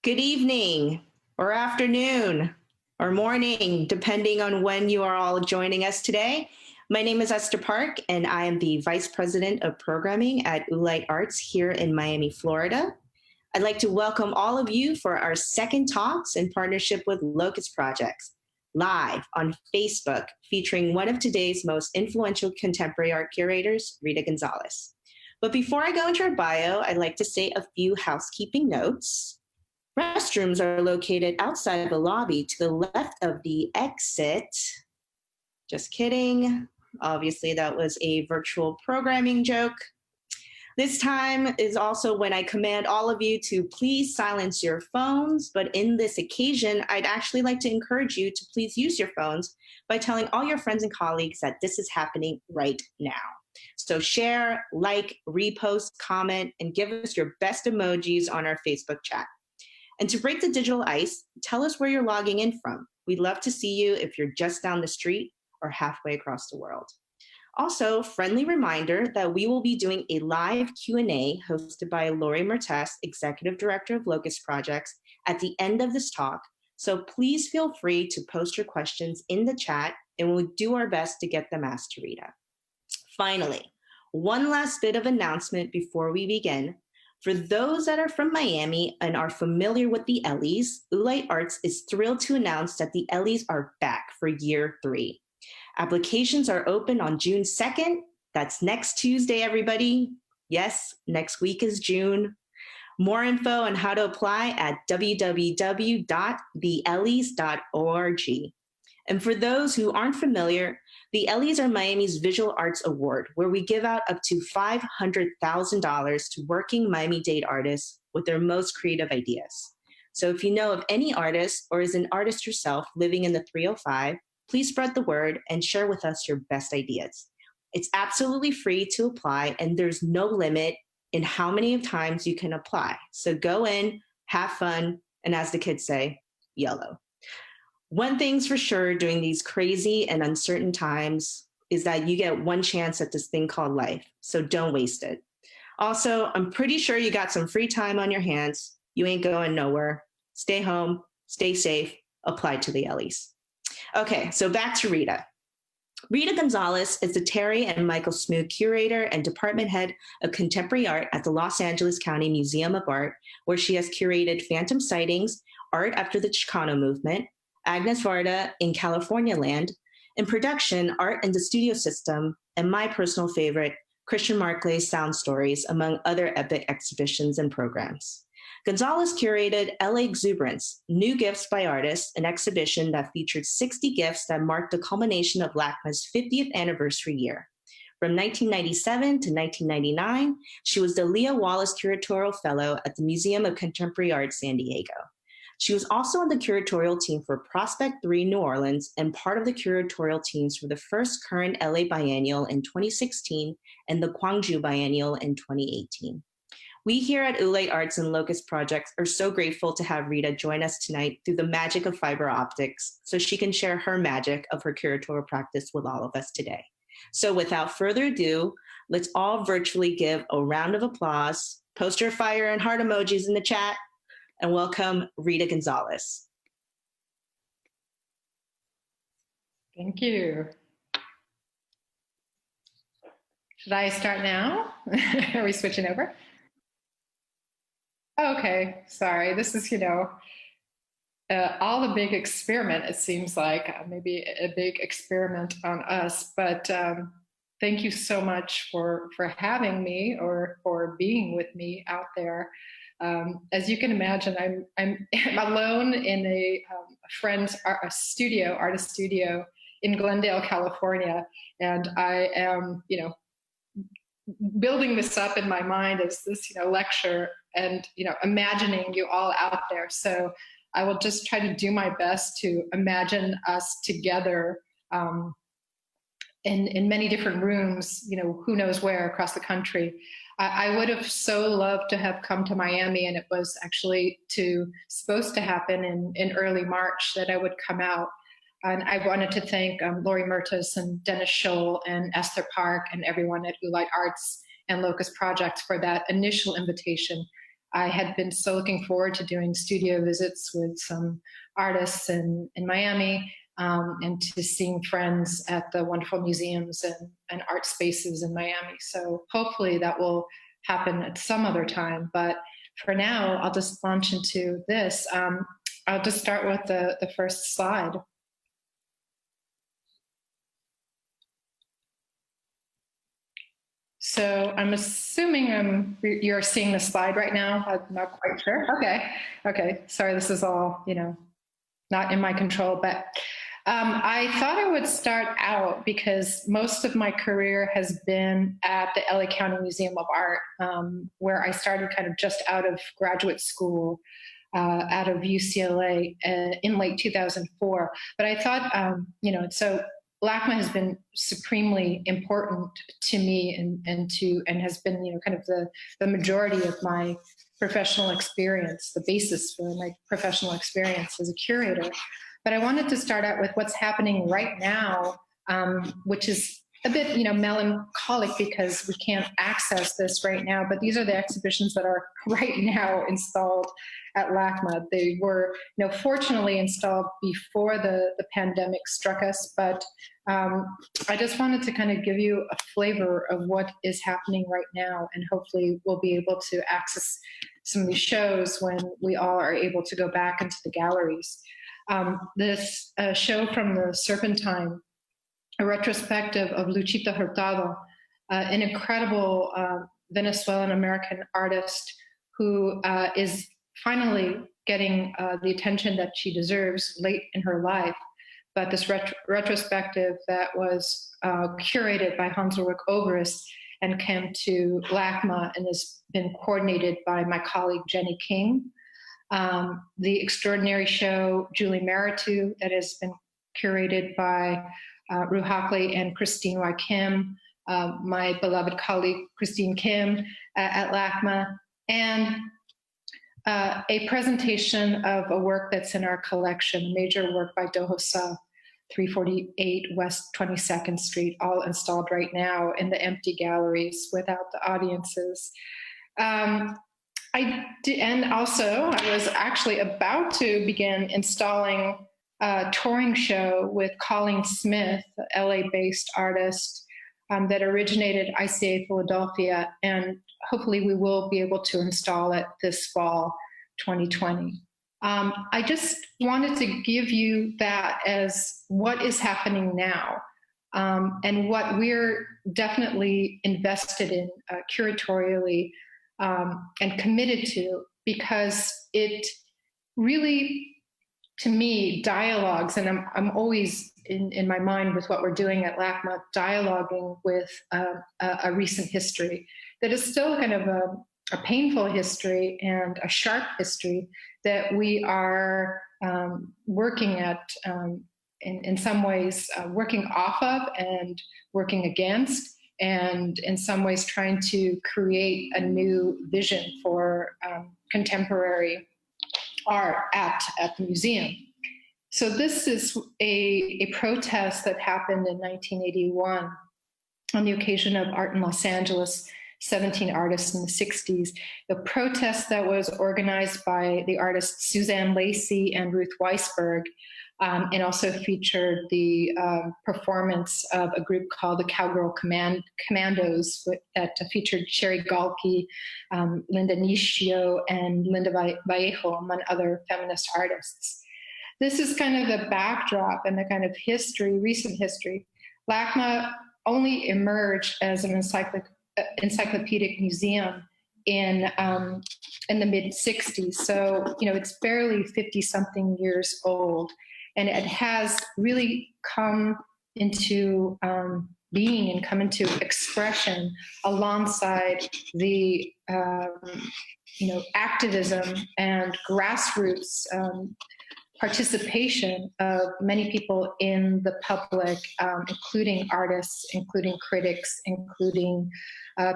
Good evening, or afternoon, or morning, depending on when you are all joining us today. My name is Esther Park, and I am the Vice President of Programming at Ulite Arts here in Miami, Florida. I'd like to welcome all of you for our second talks in partnership with Locust Projects, live on Facebook, featuring one of today's most influential contemporary art curators, Rita Gonzalez. But before I go into her bio, I'd like to say a few housekeeping notes. Restrooms are located outside the lobby to the left of the exit. Just kidding. Obviously, that was a virtual programming joke. This time is also when I command all of you to please silence your phones, but in this occasion, I'd actually like to encourage you to please use your phones by telling all your friends and colleagues that this is happening right now. So share, like, repost, comment, and give us your best emojis on our Facebook chat. And to break the digital ice, tell us where you're logging in from. We'd love to see you if you're just down the street or halfway across the world. Also, friendly reminder that we will be doing a live Q&A hosted by Lori Mertes, Executive Director of Locust Projects, at the end of this talk. So please feel free to post your questions in the chat, and we'll do our best to get them asked to Rita. Finally, one last bit of announcement before we begin. For those that are from Miami and are familiar with the Ellys, Ulite Arts is thrilled to announce that the Ellys are back for year 3. Applications are open on June 2nd. That's next Tuesday, everybody. Yes, next week is June. More info on how to apply at www.theellys.org. And for those who aren't familiar, the Ellys are Miami's Visual Arts Award, where we give out up to $500,000 to working Miami-Dade artists with their most creative ideas. So if you know of any artist or is an artist yourself living in the 305, please spread the word and share with us your best ideas. It's absolutely free to apply, and there's no limit in how many times you can apply. So go in, have fun, and as the kids say, YOLO. One thing's for sure during these crazy and uncertain times is that you get one chance at this thing called life, so don't waste it. Also, I'm pretty sure you got some free time on your hands. You ain't going nowhere. Stay home, stay safe, apply to the Ellys. Okay, so back to Rita. Rita Gonzalez is the Terri and Michael Smooke Curator and Department Head of Contemporary Art at the Los Angeles County Museum of Art, where she has curated Phantom Sightings, Art After the Chicano Movement, Agnés Varda in Californialand, in production, Art in the Studio System, and my personal favorite, Christian Marclay's Sound Stories, among other epic exhibitions and programs. Gonzalez curated LA Exuberance, New Gifts by Artists, an exhibition that featured 60 gifts that marked the culmination of LACMA's 50th anniversary year. From 1997 to 1999, she was the Lila Wallace Curatorial Fellow at the Museum of Contemporary Art, San Diego. She was also on the curatorial team for Prospect 3 New Orleans and part of the curatorial teams for the first Current L.A. Biennial in 2016 and the Gwangju Biennial in 2018. We here at Ulite Arts and Locust Projects are so grateful to have Rita join us tonight through the magic of fiber optics so she can share her magic of her curatorial practice with all of us today. So without further ado, let's all virtually give a round of applause, poster fire and heart emojis in the chat, and welcome Rita Gonzalez. Thank you. Should I start now? Are we switching over? Okay, sorry. This is, all a big experiment, it seems like, maybe a big experiment on us, but thank you so much for having me or for being with me out there. As you can imagine, I'm alone in a friend's artist studio in Glendale, California, and I am, building this up in my mind as this, lecture and, imagining you all out there. So I will just try to do my best to imagine us together in many different rooms, who knows where across the country. I would have so loved to have come to Miami, and it was actually supposed to happen in early March that I would come out. And I wanted to thank Lori Mertes and Dennis Scholl and Esther Park and everyone at Ulite Arts and Locust Projects for that initial invitation. I had been so looking forward to doing studio visits with some artists in Miami, and to seeing friends at the wonderful museums and art spaces in Miami. So hopefully that will happen at some other time. But for now, I'll just launch into this. I'll just start with the first slide. So I'm assuming you're seeing the slide right now. I'm not quite sure. Okay. Sorry, this is all, not in my control, but I thought I would start out because most of my career has been at the LA County Museum of Art, where I started kind of just out of graduate school, out of UCLA in late 2004. But I thought, so LACMA has been supremely important to me and has been, kind of the majority of my professional experience, the basis for my professional experience as a curator. But I wanted to start out with what's happening right now, which is a bit, melancholic because we can't access this right now. But these are the exhibitions that are right now installed at LACMA. They were, fortunately installed before the pandemic struck us. But I just wanted to kind of give you a flavor of what is happening right now, and hopefully we'll be able to access some of these shows when we all are able to go back into the galleries. This show from the Serpentine, a retrospective of Luchita Hurtado, an incredible Venezuelan-American artist who is finally getting the attention that she deserves late in her life. But this retrospective that was curated by Hans-Ulrich Obrist and came to LACMA and has been coordinated by my colleague Jenny King. The extraordinary show, Julie Maritou, that has been curated by Ru Hockley and Christine Y. Kim, my beloved colleague Christine Kim at LACMA, and a presentation of a work that's in our collection, a major work by Do Hossa, 348 West 22nd Street, all installed right now in the empty galleries without the audiences. And also, I was actually about to begin installing a touring show with Colleen Smith, LA-based artist that originated ICA Philadelphia, and hopefully we will be able to install it this fall, 2020. I just wanted to give you that as what is happening now, and what we're definitely invested in curatorially, and committed to, because it really, to me, dialogues, and I'm always in my mind with what we're doing at LACMA, dialoguing with a recent history that is still kind of a painful history and a sharp history that we are working at, in some ways, working off of and working against, and in some ways trying to create a new vision for contemporary art at the museum. So this is a protest that happened in 1981 on the occasion of Art in Los Angeles, 17 artists in the 60s. The protest that was organized by the artists Suzanne Lacey and Ruth Weisberg, and also featured the performance of a group called the Cowgirl Commandos that featured Sherry Galkey, Linda Niscio, and Linda Vallejo, among other feminist artists. This is kind of the backdrop and the kind of history, recent history. LACMA only emerged as an encyclopedic museum in the mid-'60s. So, it's barely 50-something years old. And it has really come into being and come into expression alongside the, activism and grassroots participation of many people in the public, including artists, including critics, including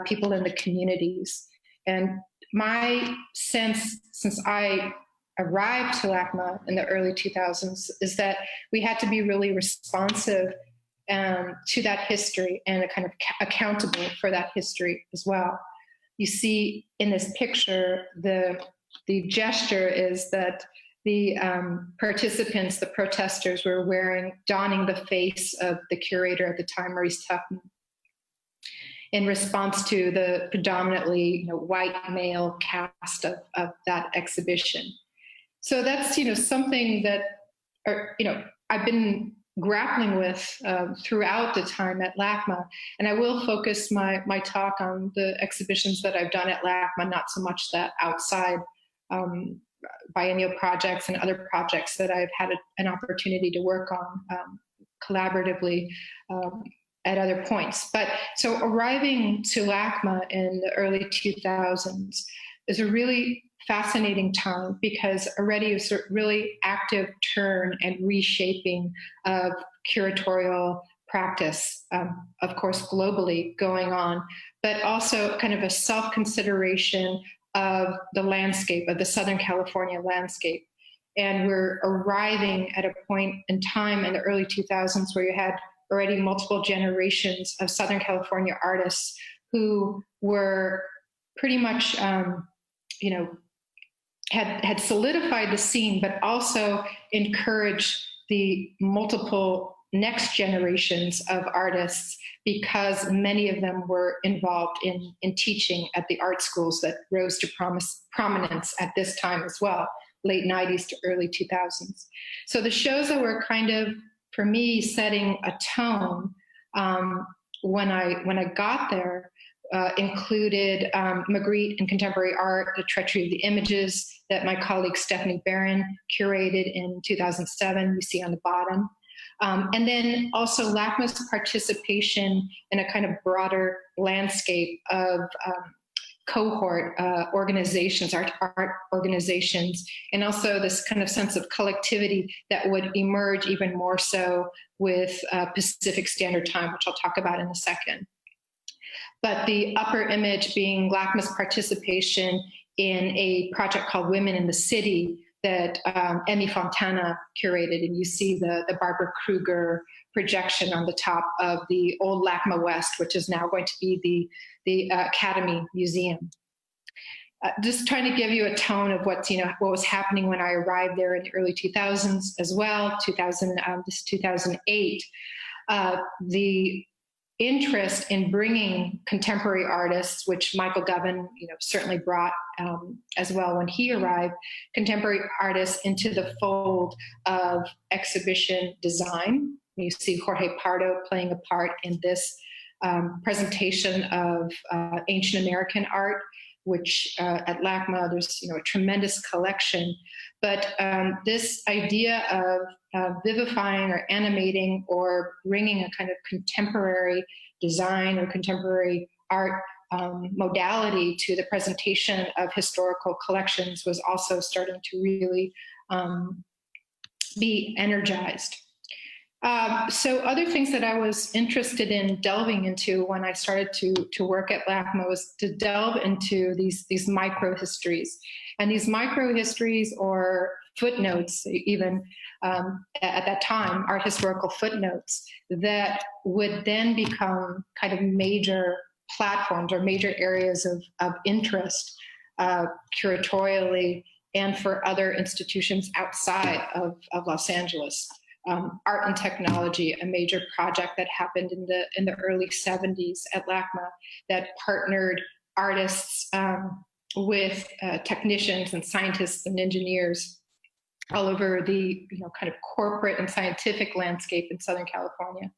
people in the communities. And my sense, since I arrived to LACMA in the early 2000s, is that we had to be really responsive to that history and kind of accountable for that history as well. you see in this picture, the gesture is that the participants, the protesters, were donning the face of the curator at the time, Maurice Tufman, in response to the predominantly white male cast of that exhibition. So that's something that I've been grappling with throughout the time at LACMA, and I will focus my talk on the exhibitions that I've done at LACMA, not so much that outside biennial projects and other projects that I've had an opportunity to work on collaboratively at other points. But so arriving to LACMA in the early 2000s is a really fascinating time, because already it's a really active turn and reshaping of curatorial practice, of course, globally going on, but also kind of a self-consideration of the landscape, of the Southern California landscape. And we're arriving at a point in time in the early 2000s where you had already multiple generations of Southern California artists who were pretty much, had solidified the scene, but also encouraged the multiple next generations of artists, because many of them were involved in teaching at the art schools that rose to prominence at this time as well, late 90s to early 2000s. So the shows that were kind of, for me, setting a tone when I got there included Magritte and Contemporary Art, The Treachery of the Images, that my colleague Stephanie Barron curated in 2007, you see on the bottom. And then also LACMA's participation in a kind of broader landscape of cohort organizations, art organizations, and also this kind of sense of collectivity that would emerge even more so with Pacific Standard Time, which I'll talk about in a second. But the upper image being LACMA's participation in a project called Women in the City that Emmy Fontana curated, and you see the Barbara Kruger projection on the top of the old LACMA West, which is now going to be the Academy Museum. Just trying to give you a tone of what was happening when I arrived there in the early 2000s as well, 2008. The interest in bringing contemporary artists, which Michael Govan, certainly brought as well when he arrived, contemporary artists into the fold of exhibition design. You see Jorge Pardo playing a part in this presentation of ancient American art, which at LACMA there's a tremendous collection. But this idea of vivifying or animating or bringing a kind of contemporary design or contemporary art modality to the presentation of historical collections was also starting to really be energized. So other things that I was interested in delving into when I started to work at LACMA was to delve into these micro histories. And these micro histories, or footnotes even at that time, art historical footnotes, that would then become kind of major platforms or major areas of interest curatorially and for other institutions outside of Los Angeles. Art and Technology, a major project that happened in the early 70s at LACMA that partnered artists with technicians and scientists and engineers all over the kind of corporate and scientific landscape in Southern California.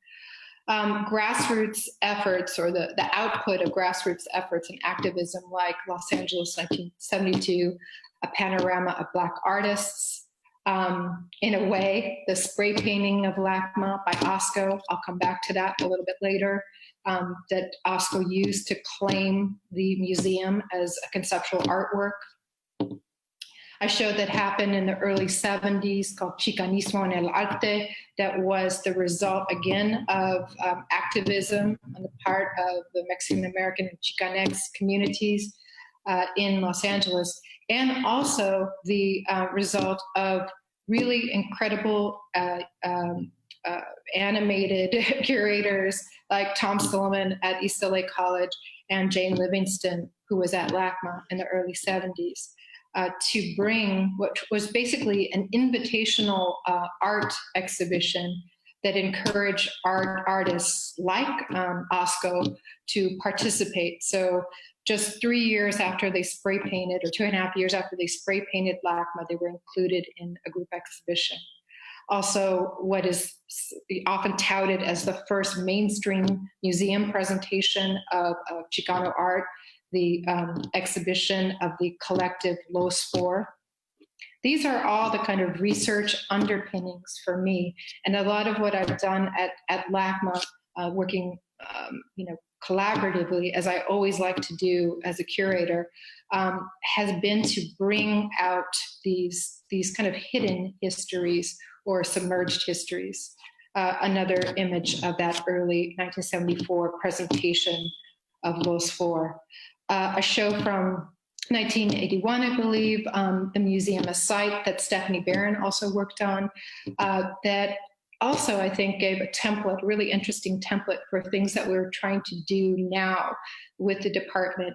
Grassroots efforts, or the output of grassroots efforts and activism, like Los Angeles 1972, a panorama of Black artists. In a way, the spray painting of LACMA by Asco, I'll come back to that a little bit later, that Asco used to claim the museum as a conceptual artwork. I showed that happened in the early 70s, called Chicanismo en el Arte, that was the result, again, of activism on the part of the Mexican-American and Chicanx communities in Los Angeles, and also the result of really incredible animated curators like Tom Silliman at East LA College and Jane Livingston, who was at LACMA in the early 70s, to bring what was basically an invitational art exhibition that encouraged artists like Asco to participate. So just 3 years after they spray painted, or 2.5 years after they spray painted LACMA, they were included in a group exhibition. Also, what is often touted as the first mainstream museum presentation of Chicano art, the exhibition of the collective Los Four. These are all the kind of research underpinnings for me. And a lot of what I've done at LACMA, working collaboratively, as I always like to do as a curator, has been to bring out these kind of hidden histories or submerged histories. Another image of that early 1974 presentation of Los Four. A show from 1981, I believe, the museum, a site that Stephanie Barron also worked on, that also, I think, gave a template, really interesting template for things that we're trying to do now with the department,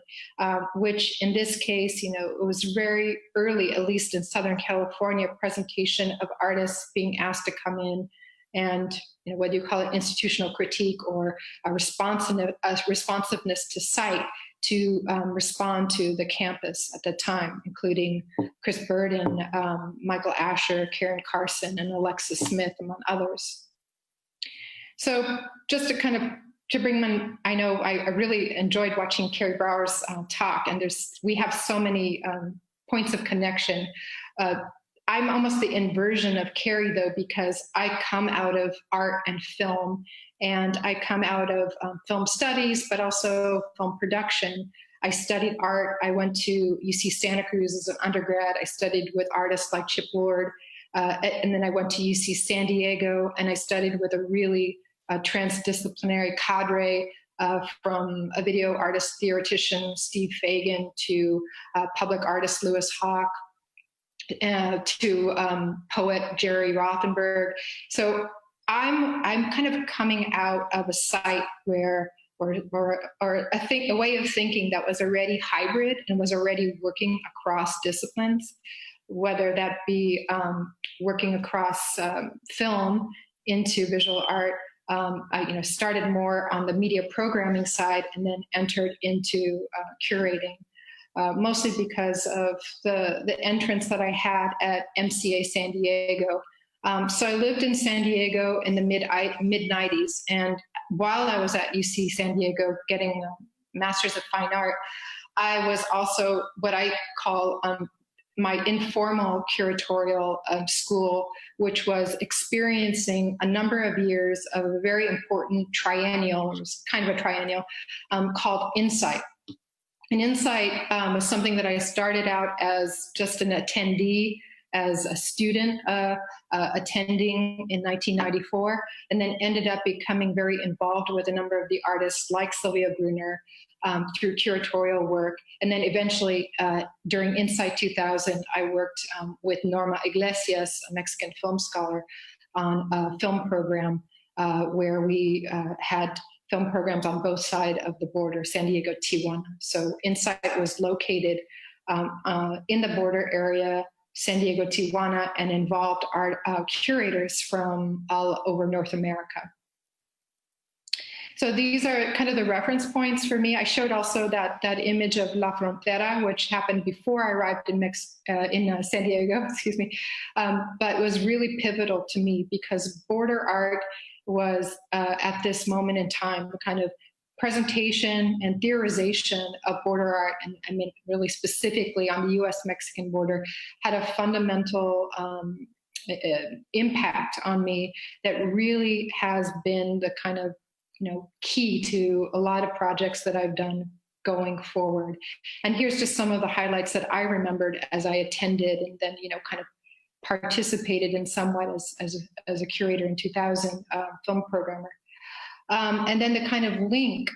which in this case, it was very early, at least in Southern California, presentation of artists being asked to come in and, whether you call it institutional critique or a responsiveness to site, to respond to the campus at the time, including Chris Burden, Michael Asher, Karen Carson, and Alexis Smith, among others. So just to bring them, I know I really enjoyed watching Carrie Brower's talk, and we have so many points of connection. I'm almost the inversion of Carrie, though, because I come out of art and film, and I come out of film studies, but also film production. I studied art. I went to UC Santa Cruz as an undergrad. I studied with artists like Chip Ward. And then I went to UC San Diego, and I studied with a really transdisciplinary cadre, from a video artist theoretician, Steve Fagan, to public artist Lewis Hawk, to poet Jerry Rothenberg. So I'm kind of coming out of a site where, or a way of thinking that was already hybrid and was already working across disciplines, whether that be working across film into visual art. I started more on the media programming side and then entered into curating. Mostly because of the entrance that I had at MCA San Diego. So I lived in San Diego in the mid-90s, and while I was at UC San Diego getting a Master's of Fine Art, I was also what I call my informal curatorial school, which was experiencing a number of years of a very important triennial, it was kind of a triennial, called Insight. And Insight was something that I started out as just an attendee, as a student attending in 1994, and then ended up becoming very involved with a number of the artists like Sylvia Gruner through curatorial work. And then eventually during Insight 2000, I worked with Norma Iglesias, a Mexican film scholar, on a film program where we had film programs on both sides of the border, San Diego, Tijuana. So Insight was located in the border area, San Diego, Tijuana, and involved art curators from all over North America. So these are kind of the reference points for me. I showed also that image of La Frontera, which happened before I arrived in San Diego, excuse me, but was really pivotal to me because border art was at this moment in time the kind of presentation and theorization of border art, and I mean really specifically on the US-Mexican border, had a fundamental impact on me that really has been the kind of key to a lot of projects that I've done going forward. And here's just some of the highlights that I remembered as I attended and then kind of participated in somewhat as a curator in 2000, film programmer. And then the kind of link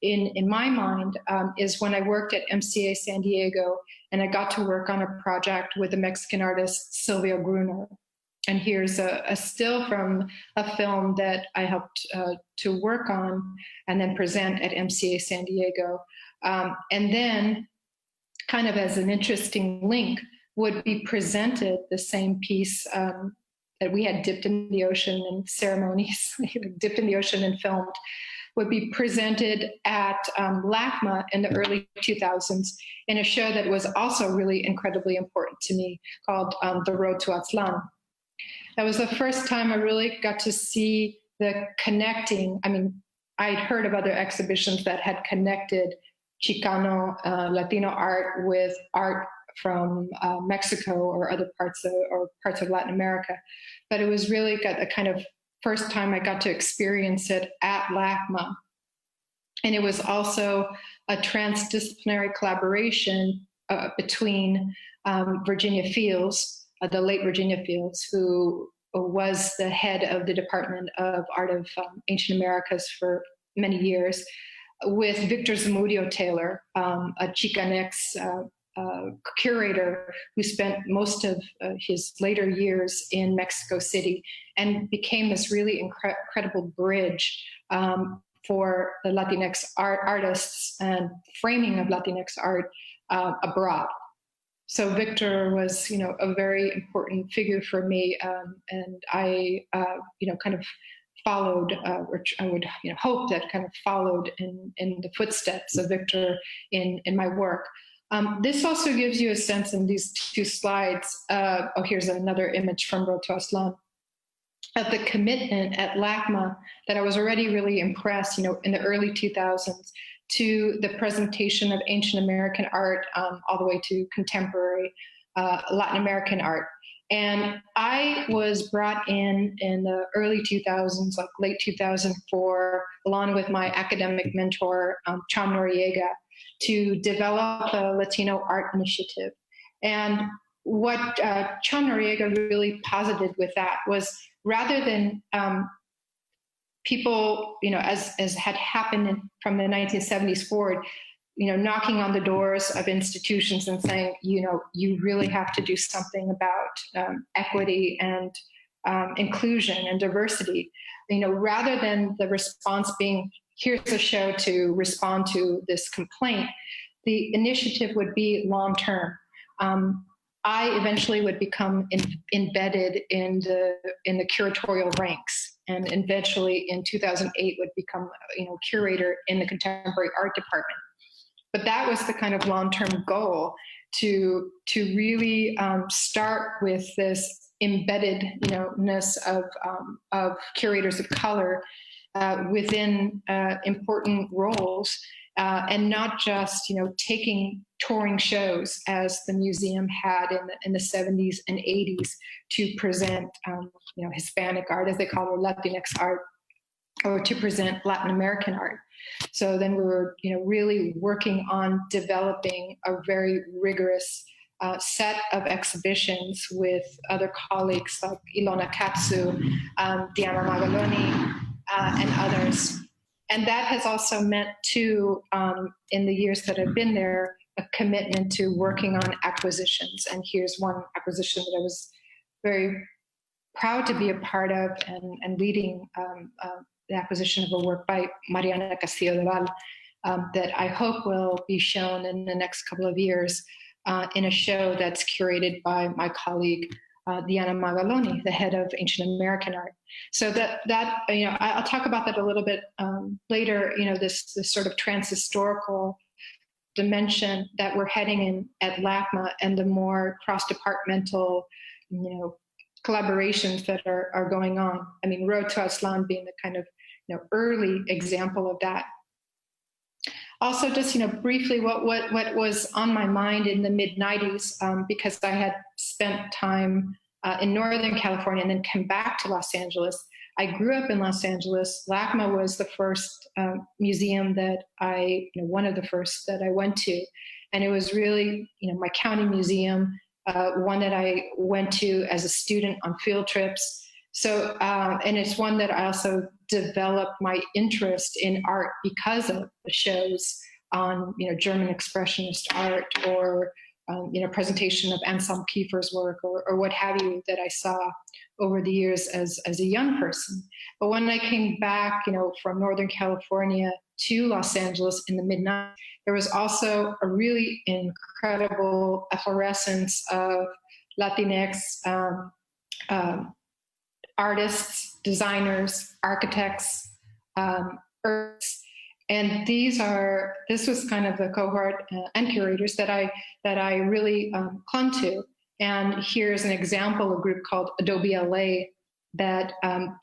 in my mind is when I worked at MCA San Diego and I got to work on a project with the Mexican artist Sylvia Gruner. And here's a still from a film that I helped to work on and then present at MCA San Diego. And then, kind of as an interesting link, would be presented the same piece that we had dipped in the ocean in ceremonies, dipped in the ocean and filmed, would be presented at LACMA in the early 2000s in a show that was also really incredibly important to me called The Road to Aztlan. That was the first time I really got to see the connecting. I mean, I'd heard of other exhibitions that had connected Chicano, Latino art with art from Mexico or other parts of Latin America. But it was really the kind of first time I got to experience it at LACMA. And it was also a transdisciplinary collaboration between Virginia Fields, the late Virginia Fields, who was the head of the Department of Art of Ancient Americas for many years, with Victor Zamudio Taylor, a Chicanx curator who spent most of his later years in Mexico City and became this really incredible bridge for the Latinx artists and framing of Latinx art abroad. So Victor was, a very important figure for me, and I, kind of followed, or I would hope that kind of followed in the footsteps of Victor in my work. This also gives you a sense in these two slides. Here's another image from Road to Aztlan, of the commitment at LACMA that I was already really impressed, in the early 2000s, to the presentation of ancient American art all the way to contemporary Latin American art. And I was brought in the early 2000s, like late 2004, along with my academic mentor, Cham Noriega, to develop a Latino Art Initiative. And what Cham Noriega really posited with that was, rather than people, as had happened from the 1970s forward, knocking on the doors of institutions and saying, you really have to do something about equity and inclusion and diversity. Rather than the response being, here's a show to respond to this complaint, the initiative would be long-term. I eventually would become embedded in the curatorial ranks, and eventually in 2008 would become curator in the contemporary art department. But that was the kind of long-term goal, to really start with this embeddedness of curators of color within important roles, and not just taking touring shows as the museum had in the 70s and 80s to present Hispanic art, as they call it, or Latinx art, or to present Latin American art. So then we were really working on developing a very rigorous set of exhibitions with other colleagues like Ilona Katsu, Diana Magaloni, and others. And that has also meant, too, in the years that I've been there, a commitment to working on acquisitions. And here's one acquisition that I was very proud to be a part of, and leading the acquisition of a work by Mariana Castillo de Val that I hope will be shown in the next couple of years in a show that's curated by my colleague, Diana Magaloni, the head of Ancient American Art. So that I'll talk about that a little bit later. This sort of transhistorical dimension that we're heading in at LACMA, and the more cross-departmental, collaborations that are going on. I mean, Road to Aztlan being the kind of early example of that. Also, just briefly, what was on my mind in the mid '90s, because I had spent time in Northern California and then come back to Los Angeles. I grew up in Los Angeles. LACMA was the first museum that one of the first that I went to, and it was really my county museum, one that I went to as a student on field trips. So, and it's one that I also developed my interest in art because of the shows on, German expressionist art, or presentation of Anselm Kiefer's work or what have you that I saw over the years as a young person. But when I came back, from Northern California to Los Angeles in the mid-90s, there was also a really incredible efflorescence of Latinx artists, designers, architects, artists. And this was kind of the cohort and curators that I really clung to. And here's an example, a group called Adobe LA that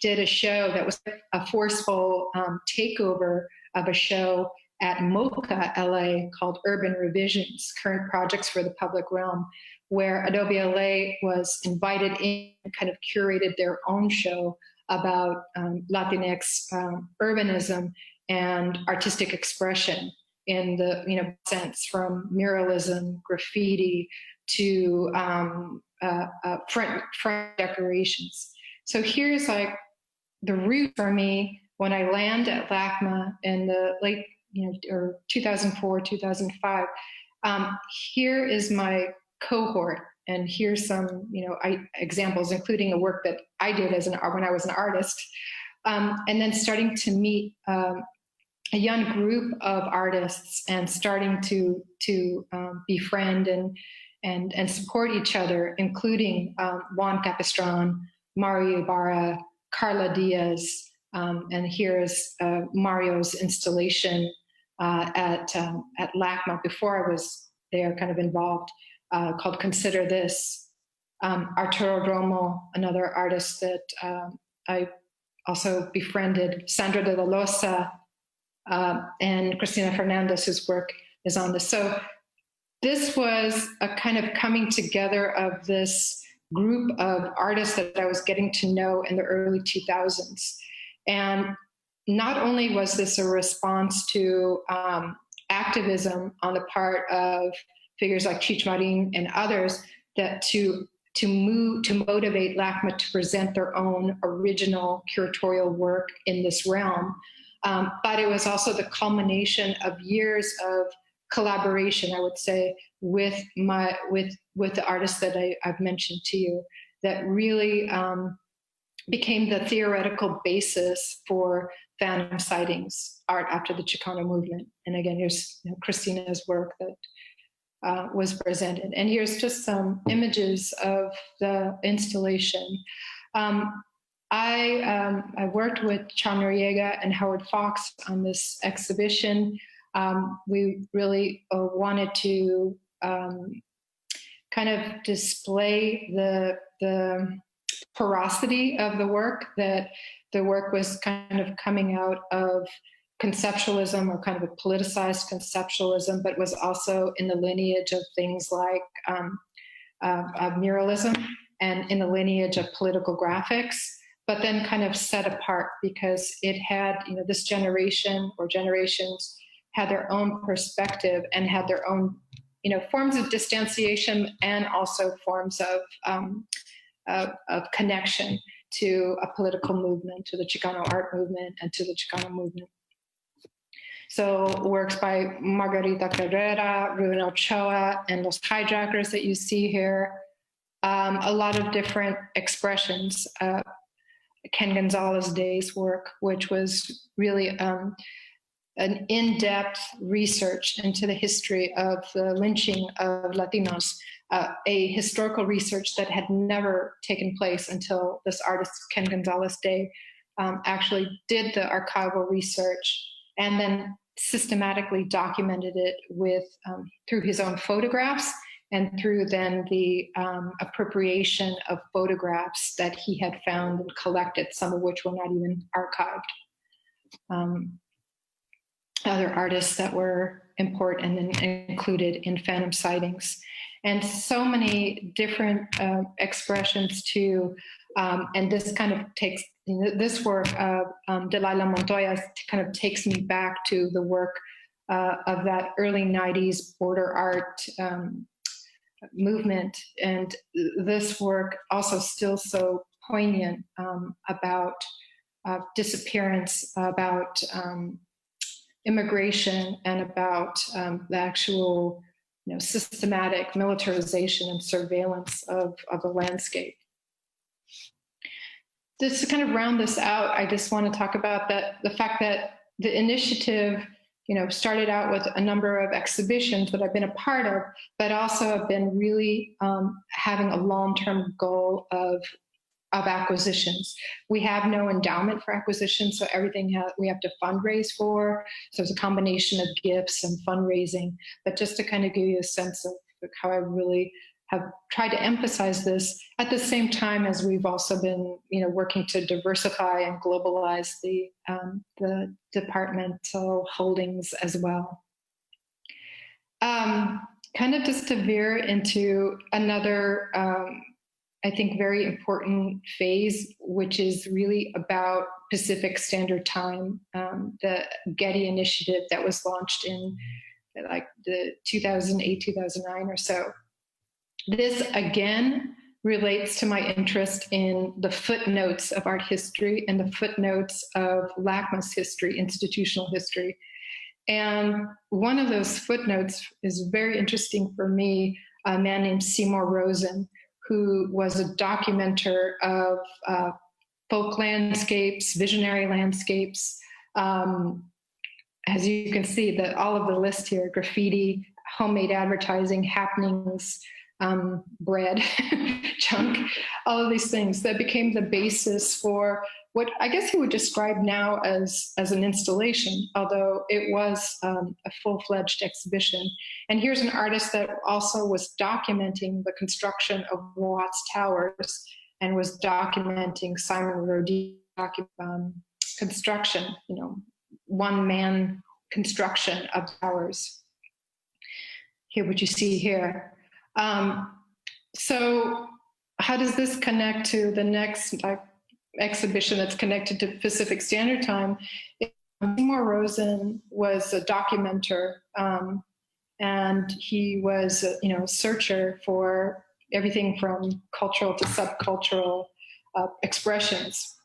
did a show that was a forceful takeover of a show at MoCA LA called Urban Revisions, Current Projects for the Public Realm, where Adobe LA was invited in and kind of curated their own show about Latinx urbanism and artistic expression in the sense from muralism, graffiti to front decorations. So here's like the root for me when I land at LACMA in the late, or 2004, 2005. Here is my cohort, and here's some, examples, including a work that I did when I was an artist, and then starting to meet a young group of artists and starting to befriend and support each other, including Juan Capistran, Mario Ibarra, Carla Diaz, and here's Mario's installation at LACMA before I was there, kind of involved, called Consider This. Arturo Romo, another artist that I also befriended, Sandra de la Loza, and Cristina Fernandez, whose work is on this. So this was a kind of coming together of this group of artists that I was getting to know in the early 2000s. And not only was this a response to activism on the part of figures like Cheech Marin and others, that to motivate LACMA to present their own original curatorial work in this realm. But it was also the culmination of years of collaboration, I would say, with the artists that I've mentioned to you, that really became the theoretical basis for Phantom Sightings, art after the Chicano movement. And again, here's Christina's work that was presented. And here's just some images of the installation. I worked with Chan Noriega and Howard Fox on this exhibition. We really wanted to kind of display the porosity of the work, that the work was kind of coming out of conceptualism, or kind of a politicized conceptualism, but was also in the lineage of things like of muralism and in the lineage of political graphics, but then kind of set apart because it had, this generation or generations had their own perspective and had their own, forms of distanciation and also forms of connection to a political movement, to the Chicano art movement and to the Chicano movement. So works by Margarita Carrera, Ruben Ochoa, and Los Hijackers that you see here. A lot of different expressions. Ken Gonzalez Day's work, which was really an in-depth research into the history of the lynching of Latinos, a historical research that had never taken place until this artist, Ken Gonzalez Day, actually did the archival research and then systematically documented it with through his own photographs and through then the appropriation of photographs that he had found and collected, some of which were not even archived. Other artists that were important and included in Phantom Sightings. And so many different expressions too. And this kind of takes, this work of Delilah Montoya kind of takes me back to the work of that early 90s border art movement. And this work also still so poignant about disappearance, about immigration, and about the actual systematic militarization and surveillance of the landscape. Just to kind of round this out, I just want to talk about the fact that the initiative, started out with a number of exhibitions that I've been a part of, but also have been really having a long-term goal of acquisitions. We have no endowment for acquisition, so everything we have to fundraise for. So it's a combination of gifts and fundraising. But just to kind of give you a sense of how I really have tried to emphasize this at the same time as we've also been, working to diversify and globalize the departmental holdings as well. Kind of just to veer into another, I think, very important phase, which is really about Pacific Standard Time, the Getty Initiative that was launched in like the 2008, 2009 or so. This, again, relates to my interest in the footnotes of art history and the footnotes of LACMA's history, institutional history. And one of those footnotes is very interesting for me, a man named Seymour Rosen, who was a documenter of folk landscapes, visionary landscapes. As you can see, all of the list here, graffiti, homemade advertising, happenings, bread, junk, all of these things that became the basis for what I guess you would describe now as an installation, although it was a full-fledged exhibition. And here's an artist that also was documenting the construction of Watts Towers and was documenting Simon Rodin's construction, one-man construction of towers. Here, what you see here. So how does this connect to the next exhibition that's connected to Pacific Standard Time? Seymour Rosen was a documenter, and he was a searcher for everything from cultural to subcultural expressions.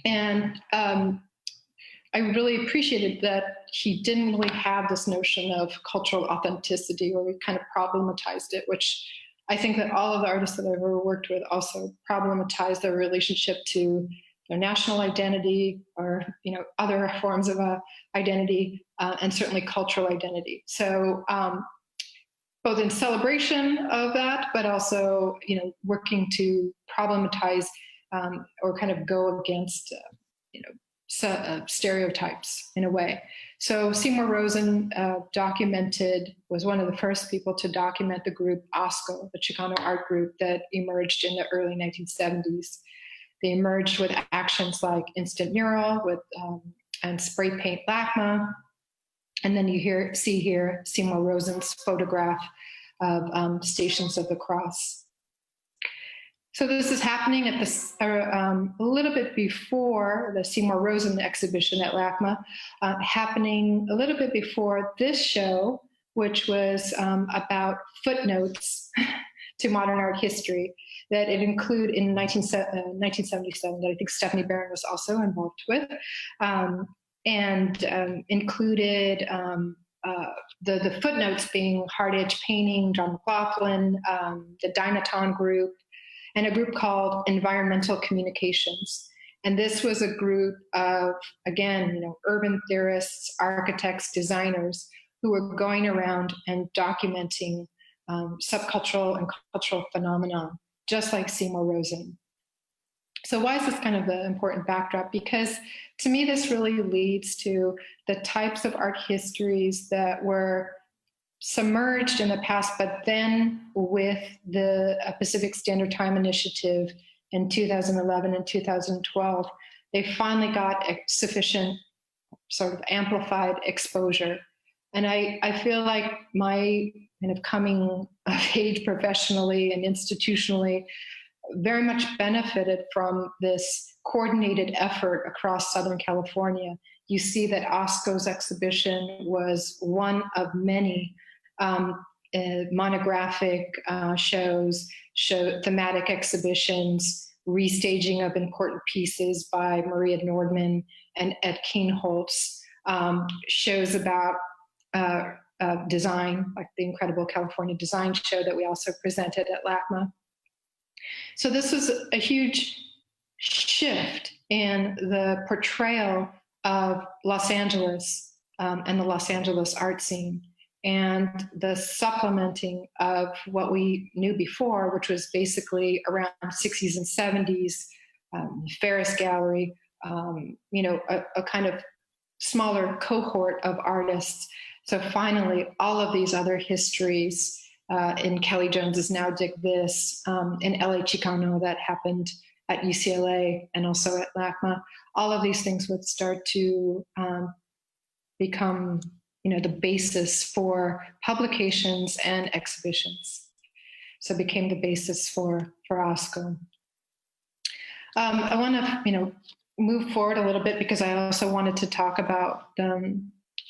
And I really appreciated that he didn't really have this notion of cultural authenticity, or we kind of problematized it, which I think that all of the artists that I've ever worked with also problematize their relationship to their national identity, or other forms of identity, and certainly cultural identity. So both in celebration of that, but also working to problematize or kind of go against stereotypes in a way. So Seymour Rosen was one of the first people to document the group Asco, the Chicano art group that emerged in the early 1970s. They emerged with actions like instant mural and spray paint LACMA. And then you see here Seymour Rosen's photograph of Stations of the Cross. So this is happening at a little bit before the Seymour Rosen exhibition at LACMA, happening a little bit before this show, which was about footnotes to modern art history, that it included in 1977, that I think Stephanie Barron was also involved with, and included the footnotes being Hard Edge Painting, John McLaughlin, the Dynaton Group, and a group called Environmental Communications. And this was a group of, again, urban theorists, architects, designers who were going around and documenting subcultural and cultural phenomena, just like Seymour Rosen. So why is this kind of the important backdrop? Because to me, this really leads to the types of art histories that were submerged in the past, but then with the Pacific Standard Time Initiative in 2011 and 2012, they finally got sufficient sort of amplified exposure. And I feel like my kind of coming of age professionally and institutionally very much benefited from this coordinated effort across Southern California. You see that Asco's exhibition was one of many monographic shows, thematic exhibitions, restaging of important pieces by Maria Nordman and Ed Kienholz, shows about design, like the incredible California design show that we also presented at LACMA. So this was a huge shift in the portrayal of Los Angeles and the Los Angeles art scene, and the supplementing of what we knew before, which was basically around 60s and 70s, Ferris Gallery, a kind of smaller cohort of artists. So finally, all of these other histories in Kelly Jones's Now Dig This, in L.A. Chicano that happened at UCLA and also at LACMA, all of these things would start to become, the basis for publications and exhibitions. So it became the basis for Asco. I want to, move forward a little bit because I also wanted to talk about the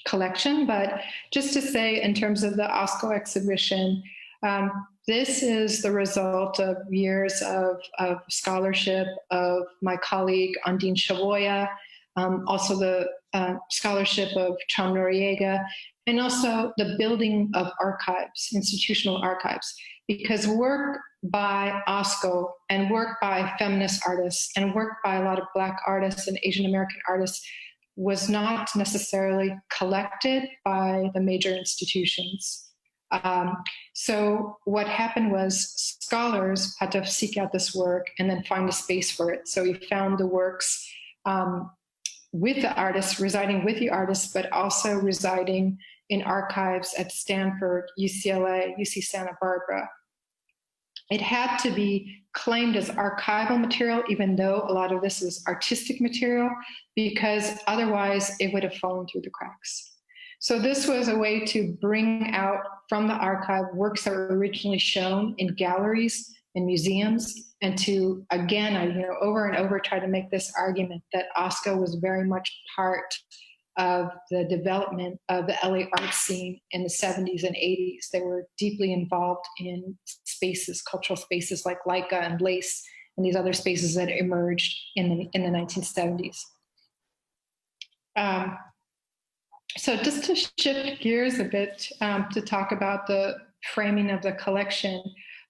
collection, but just to say in terms of the Asco exhibition, this is the result of years of scholarship of my colleague Undine Chaboya, also the scholarship of Cham Noriega, and also the building of archives, institutional archives, because work by Asco and work by feminist artists and work by a lot of Black artists and Asian American artists was not necessarily collected by the major institutions. So what happened was scholars had to seek out this work and then find a space for it. So we found the works with the artists, residing with the artists, but also residing in archives at Stanford, UCLA, UC Santa Barbara. It had to be claimed as archival material, even though a lot of this is artistic material, because otherwise it would have fallen through the cracks. So this was a way to bring out from the archive works that were originally shown in galleries and museums, and to, again, over and over try to make this argument that Asco was very much part of the development of the LA art scene in the 70s and 80s. They were deeply involved in spaces, cultural spaces like Leica and Lace, and these other spaces that emerged in the 1970s. So just to shift gears a bit to talk about the framing of the collection,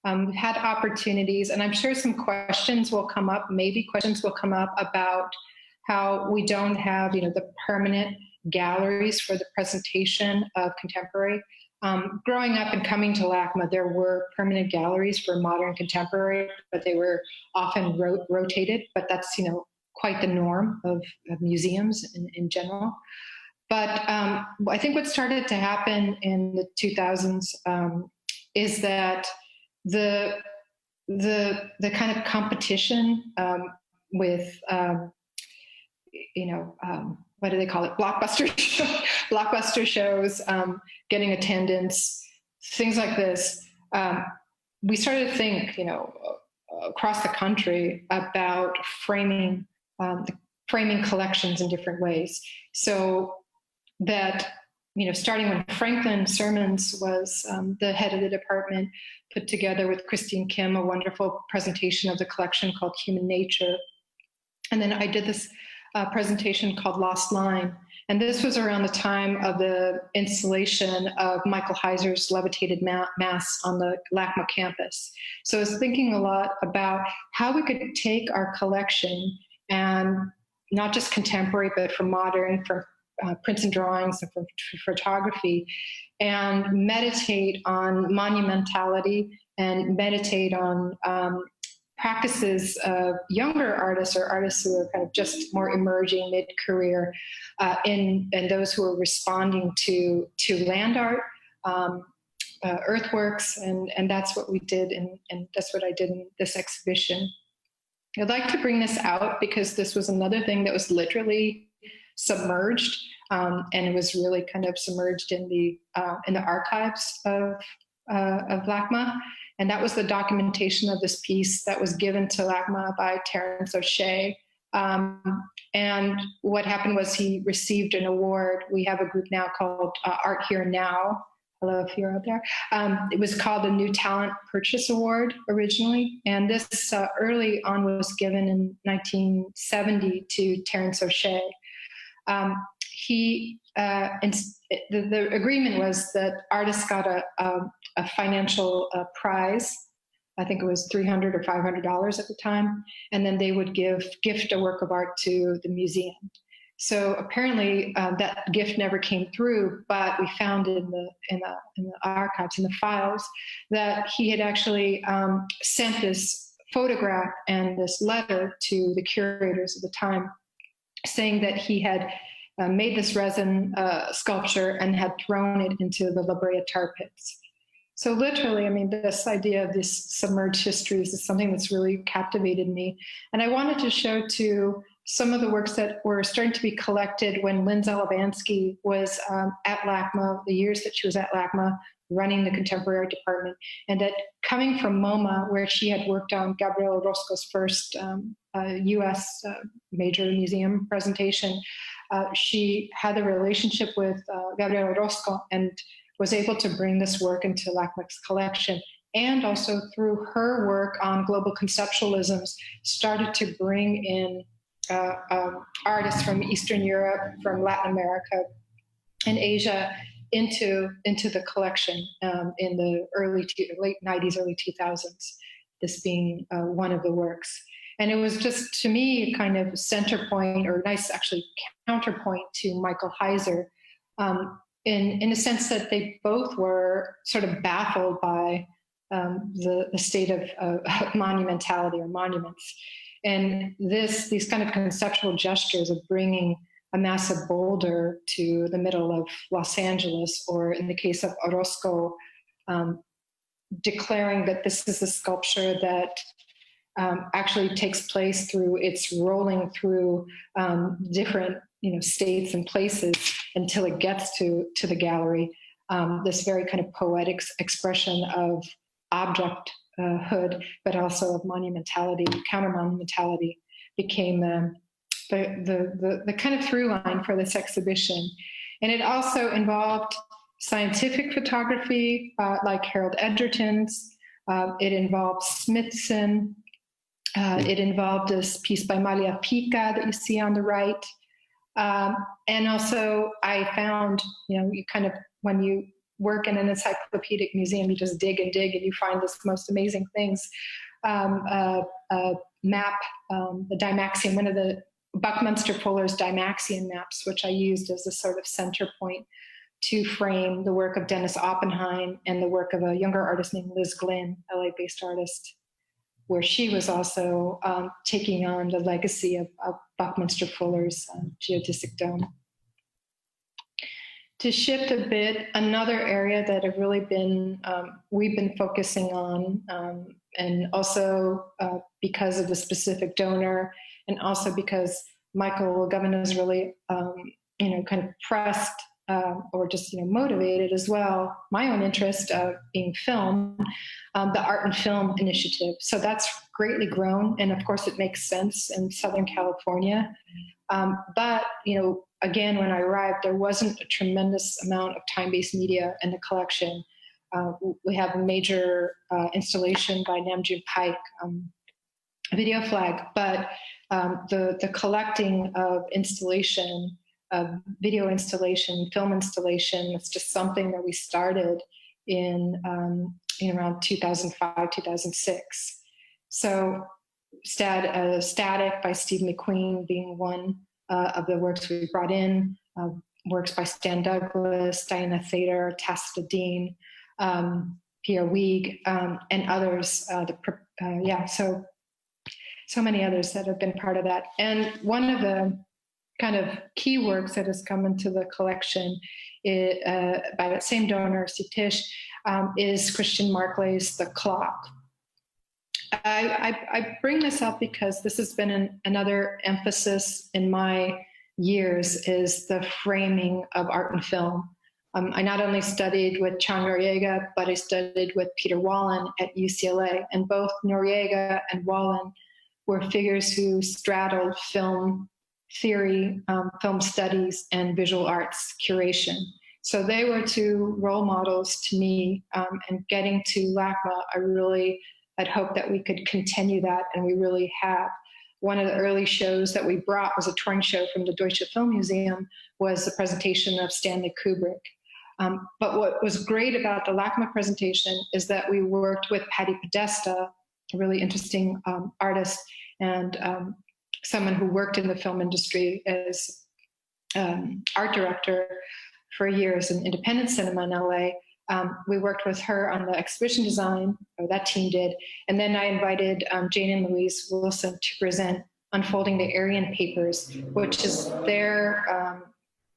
we've had opportunities, and I'm sure some questions will come up, about how we don't have, the permanent galleries for the presentation of contemporary. Growing up and coming to LACMA, there were permanent galleries for modern contemporary, but they were often rotated, but that's, quite the norm of museums in general. But I think what started to happen in the 2000s is that the kind of competition with what do they call it? Blockbuster shows, getting attendance, things like this. We started to think, across the country about framing collections in different ways. So that, starting when Franklin Sermons was the head of the department, put together with Christine Kim a wonderful presentation of the collection called Human Nature. And then I did this presentation called Lost Line. And this was around the time of the installation of Michael Heiser's Levitated Mass on the LACMA campus. So I was thinking a lot about how we could take our collection, and not just contemporary, but from modern, from prints and drawings and from photography, and meditate on monumentality and meditate on practices of younger artists or artists who are kind of just more emerging mid-career, and those who are responding to land art, earthworks, and that's what we did, and that's what I did in this exhibition. I'd like to bring this out because this was another thing that was literally submerged, and it was really kind of submerged in the archives of LACMA. And that was the documentation of this piece that was given to LACMA by Terrence O'Shea. And what happened was he received an award. We have a group now called Art Here Now. Hello, if you're out there. It was called the New Talent Purchase Award originally. And this early on was given in 1970 to Terrence O'Shea. the agreement was that artists got a financial prize. I think it was $300 or $500 at the time, and then they would gift a work of art to the museum. So apparently that gift never came through, but we found in the archives, in the files, that he had actually sent this photograph and this letter to the curators at the time, saying that he had made this resin sculpture and had thrown it into the La Brea tar pits. So literally, I mean, this idea of these submerged histories is something that's really captivated me. And I wanted to show too some of the works that were starting to be collected when Lynn Zalabansky was at LACMA, the years that she was at LACMA, running the contemporary art department, and that coming from MoMA, where she had worked on Gabriel Orozco's first U.S. Major museum presentation, she had a relationship with Gabriel Orozco and was able to bring this work into LACMA's collection. And also through her work on global conceptualisms, started to bring in artists from Eastern Europe, from Latin America, and Asia into the collection in the late 90s, early 2000s, this being one of the works. And it was just, to me, kind of center point, or nice actually counterpoint to Michael Heiser, in the sense that they both were sort of baffled by the state of monumentality or monuments. And these kind of conceptual gestures of bringing a massive boulder to the middle of Los Angeles, or in the case of Orozco, declaring that this is a sculpture that actually takes place through its rolling through different states and places until it gets to the gallery. This very kind of poetic expression of objecthood, but also of monumentality, counter-monumentality, became the kind of through line for this exhibition. And it also involved scientific photography, like Harold Edgerton's. It involved Smithson. It involved this piece by Malia Pica that you see on the right. And also I found, you kind of, when you work in an encyclopedic museum, you just dig and dig and you find this most amazing things. Map, the Dymaxion, one of the Buckminster Fuller's Dymaxion maps, which I used as a sort of center point to frame the work of Dennis Oppenheim and the work of a younger artist named Liz Glynn, LA-based artist, where she was also taking on the legacy of Buckminster Fuller's geodesic dome. To shift a bit, another area that have really been, we've been focusing on, and also because of the specific donor, and also because Michael Governor is really, kind of pressed or just, motivated as well, my own interest of being film, the Art and Film Initiative. So that's greatly grown, and of course it makes sense in Southern California. But, again, when I arrived, there wasn't a tremendous amount of time-based media in the collection. We have a major installation by Namjoon Paik, Video Flag, but the collecting of installation, video installation, film installation, it's just something that we started in around 2005, 2006. So Static by Steve McQueen being one of the works we brought in, works by Stan Douglas, Diana Thader, Tacita Dean, Pierre Wieg, and others. So many others that have been part of that. And one of the kind of key works that has come into the collection by that same donor, Sitish, is Christian Marclay's The Clock. I bring this up because this has been another emphasis in my years, is the framing of art and film. I not only studied with Chan Noriega, but I studied with Peter Wallen at UCLA, and both Noriega and Wallen were figures who straddled film theory, film studies, and visual arts curation. So they were two role models to me, and getting to LACMA, I really had hoped that we could continue that, and we really have. one of the early shows that we brought was a touring show from the Deutsche Film Museum, was the presentation of Stanley Kubrick. But what was great about the LACMA presentation is that we worked with Patty Podesta, a really interesting artist and someone who worked in the film industry as art director for years in independent cinema in LA. We worked with her on the exhibition design, or that team did. And then I invited Jane and Louise Wilson to present Unfolding the Aryan Papers, which is their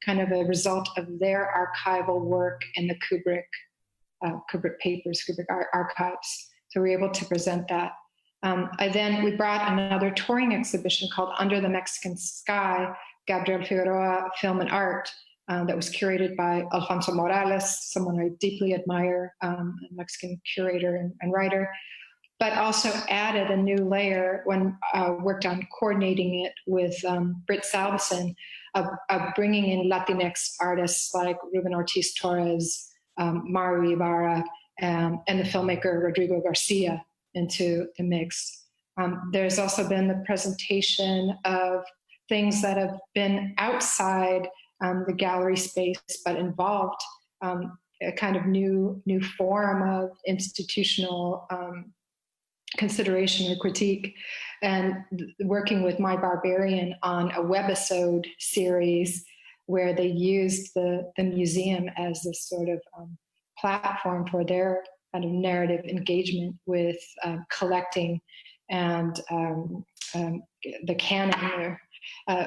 kind of a result of their archival work in the Kubrick papers, Kubrick archives. So we were able to present that. We brought another touring exhibition called Under the Mexican Sky, Gabriel Figueroa Film and Art, that was curated by Alfonso Morales, someone I deeply admire, a Mexican curator and writer, but also added a new layer when worked on coordinating it with Britt Salveson of bringing in Latinx artists like Ruben Ortiz Torres, Maru Ibarra, and the filmmaker Rodrigo Garcia into the mix. There's also been the presentation of things that have been outside the gallery space, but involved a kind of new form of institutional consideration or critique, and working with My Barbarian on a webisode series where they used the museum as this sort of platform for their kind of narrative engagement with collecting, and the canon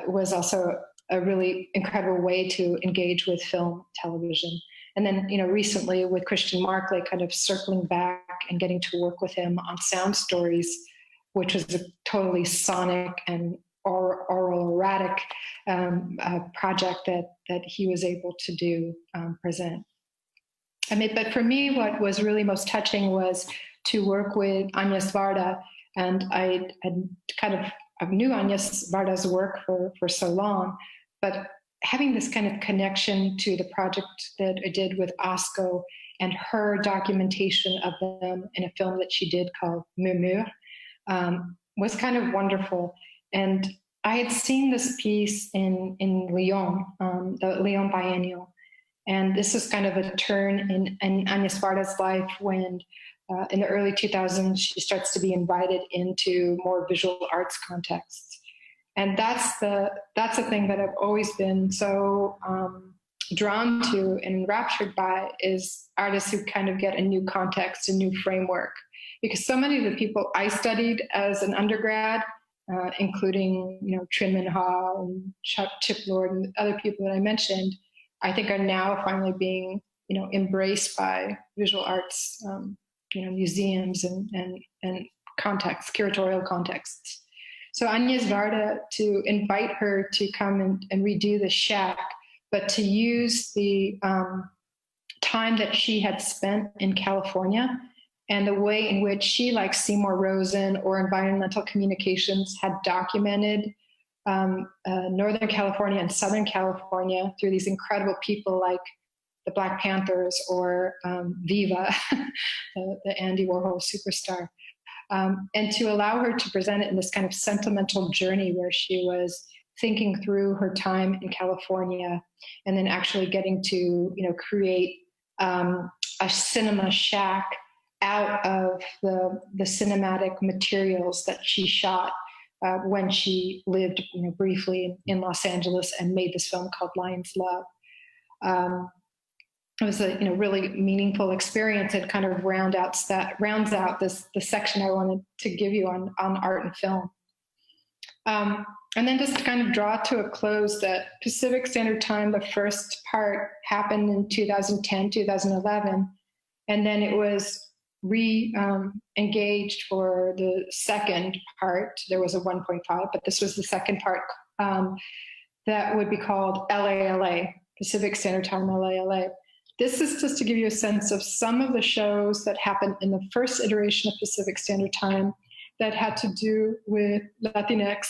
was also a really incredible way to engage with film, television. And then, recently with Christian Marclay, kind of circling back and getting to work with him on Sound Stories, which was a totally sonic and oral erratic project that he was able to do, present. But for me, what was really most touching was to work with Agnés Varda. And I knew Agnés Varda's work for so long, but having this kind of connection to the project that I did with Asco and her documentation of them in a film that she did called Murmure was kind of wonderful. And I had seen this piece in Lyon, the Lyon Biennial. And this is kind of a turn in Agnés Varda's life when in the early 2000s, she starts to be invited into more visual arts contexts. And that's the thing that I've always been so drawn to and enraptured by, is artists who kind of get a new context, a new framework. Because so many of the people I studied as an undergrad, including Trin Minh Ha and Chip Lord and other people that I mentioned, I think are now finally being embraced by visual arts, museums and contexts, curatorial contexts. So Agnés Varda, to invite her to come and redo the shack, but to use the time that she had spent in California and the way in which she, like Seymour Rosen or Environmental Communications, had documented Northern California and Southern California through these incredible people like the Black Panthers or Viva, the Andy Warhol superstar. And to allow her to present it in this kind of sentimental journey where she was thinking through her time in California and then actually getting to, create a cinema shack out of the cinematic materials that she shot when she lived, briefly in Los Angeles and made this film called Lion's Love. It was a really meaningful experience. It kind of rounds out the section I wanted to give you on art and film. And then just to kind of draw to a close, that Pacific Standard Time, the first part happened in 2010, 2011, and then it was re-engaged for the second part. There was a 1.5, but this was the second part that would be called LALA, Pacific Standard Time LALA. This is just to give you a sense of some of the shows that happened in the first iteration of Pacific Standard Time that had to do with Latinx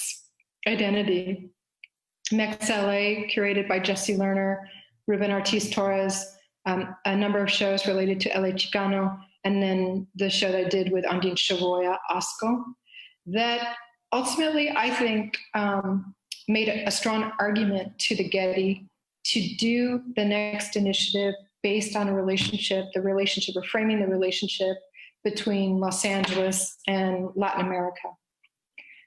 identity. Mex LA, curated by Jesse Lerner, Ruben Ortiz Torres, a number of shows related to LA Chicano, and then the show that I did with Andine Chavoya, Asco, that ultimately, I think, made a strong argument to the Getty to do the next initiative based on a relationship, or framing the relationship between Los Angeles and Latin America.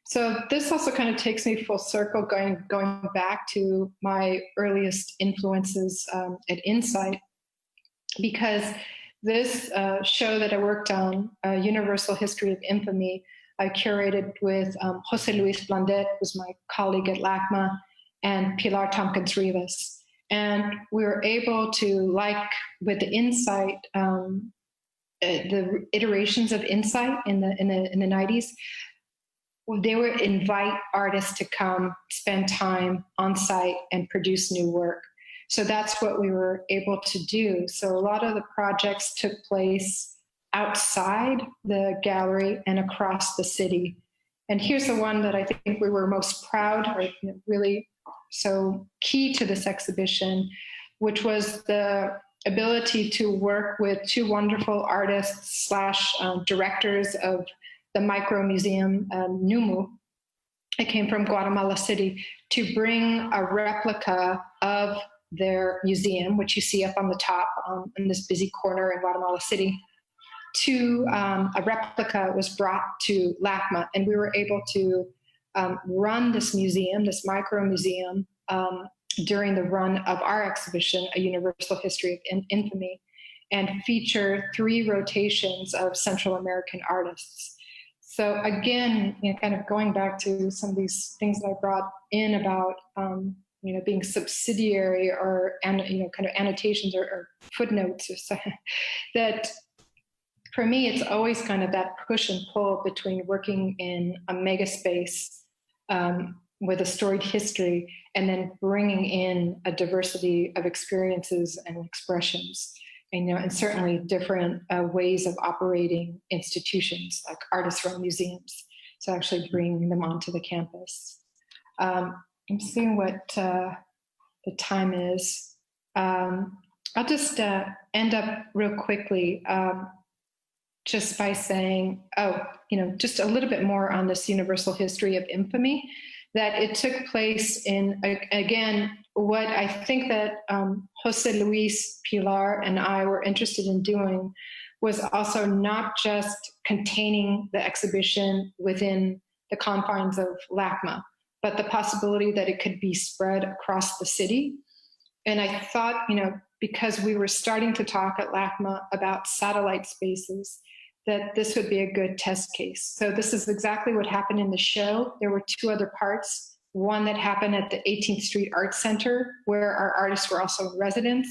So this also kind of takes me full circle, going back to my earliest influences at Insight, because this show that I worked on, Universal History of Infamy, I curated with Jose Luis Blandet, who's my colleague at LACMA, and Pilar Tompkins Rivas. And we were able to, like with the Insight, the iterations of Insight in the 90s, they would invite artists to come spend time on site and produce new work. So that's what we were able to do. So a lot of the projects took place outside the gallery and across the city. And here's the one that I think we were most proud, or really so key to this exhibition, which was the ability to work with two wonderful artists / directors of the Micro Museum, NUMU. It came from Guatemala City, to bring a replica of their museum, which you see up on the top in this busy corner in Guatemala City, to a replica was brought to LACMA, and we were able to run this museum, this micro museum, during the run of our exhibition, A Universal History of Infamy, and feature 3 rotations of Central American artists. So again, kind of going back to some of these things that I brought in about being subsidiary, or kind of annotations or footnotes, or so, that for me, it's always kind of that push and pull between working in a mega space with a storied history, and then bringing in a diversity of experiences and expressions, and certainly different ways of operating institutions like artist-run museums. So actually bringing them onto the campus. I'm seeing what the time is. I'll just end up real quickly just by saying, just a little bit more on this Universal History of Infamy, that it took place in, again, what I think that Jose Luis, Pilar, and I were interested in doing was also not just containing the exhibition within the confines of LACMA, but the possibility that it could be spread across the city. And I thought, because we were starting to talk at LACMA about satellite spaces, that this would be a good test case. So this is exactly what happened in the show. There were 2 other parts. One that happened at the 18th Street Art Center, where our artists were also in residence.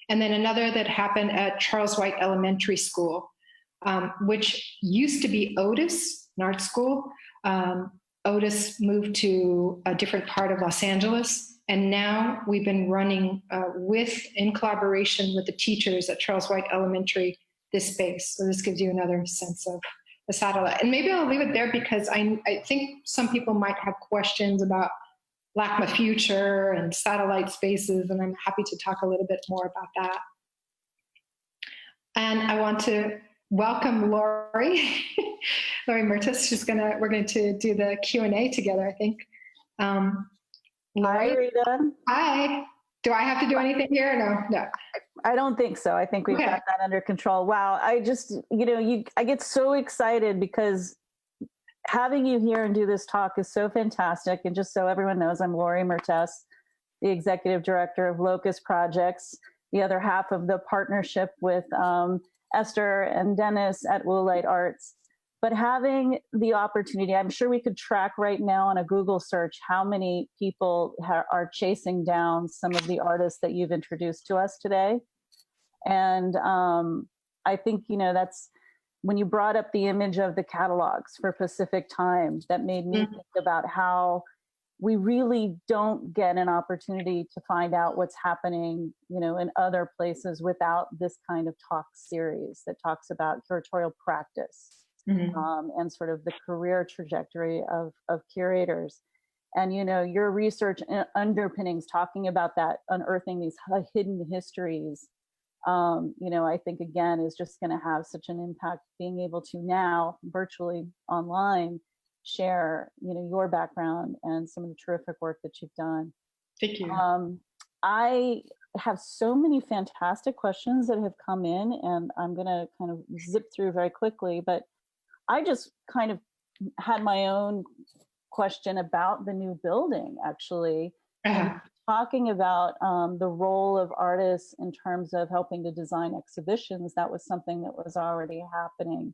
And then another that happened at Charles White Elementary School, which used to be Otis, an art school. Otis moved to a different part of Los Angeles. And now we've been running in collaboration with the teachers at Charles White Elementary, this space. So this gives you another sense of the satellite. And maybe I'll leave it there, because I think some people might have questions about LACMA future and satellite spaces, and I'm happy to talk a little bit more about that. And I want to welcome Lori, Lori Mertes. We're going to do the Q&A together, I think. Lori? Hi, Rita. Hi. Do I have to do anything here or no? No. I don't think so. I think we've got that under control. Wow. I just, I get so excited because having you here and do this talk is so fantastic. And just so everyone knows, I'm Lori Mertes, the Executive Director of Locust Projects, the other half of the partnership with Esther and Dennis at Woolite Arts. But having the opportunity, I'm sure we could track right now on a Google search how many people are chasing down some of the artists that you've introduced to us today. And I think, that's when you brought up the image of the catalogs for Pacific Time, that made me think about how we really don't get an opportunity to find out what's happening, in other places without this kind of talk series that talks about curatorial practice. And sort of the career trajectory of curators. And, your research underpinnings talking about that, unearthing these hidden histories, I think, again, is just going to have such an impact, being able to now virtually online share, your background and some of the terrific work that you've done. Thank you. I have so many fantastic questions that have come in, and I'm going to kind of zip through very quickly, but I just kind of had my own question about the new building, actually. Talking about the role of artists in terms of helping to design exhibitions, that was something that was already happening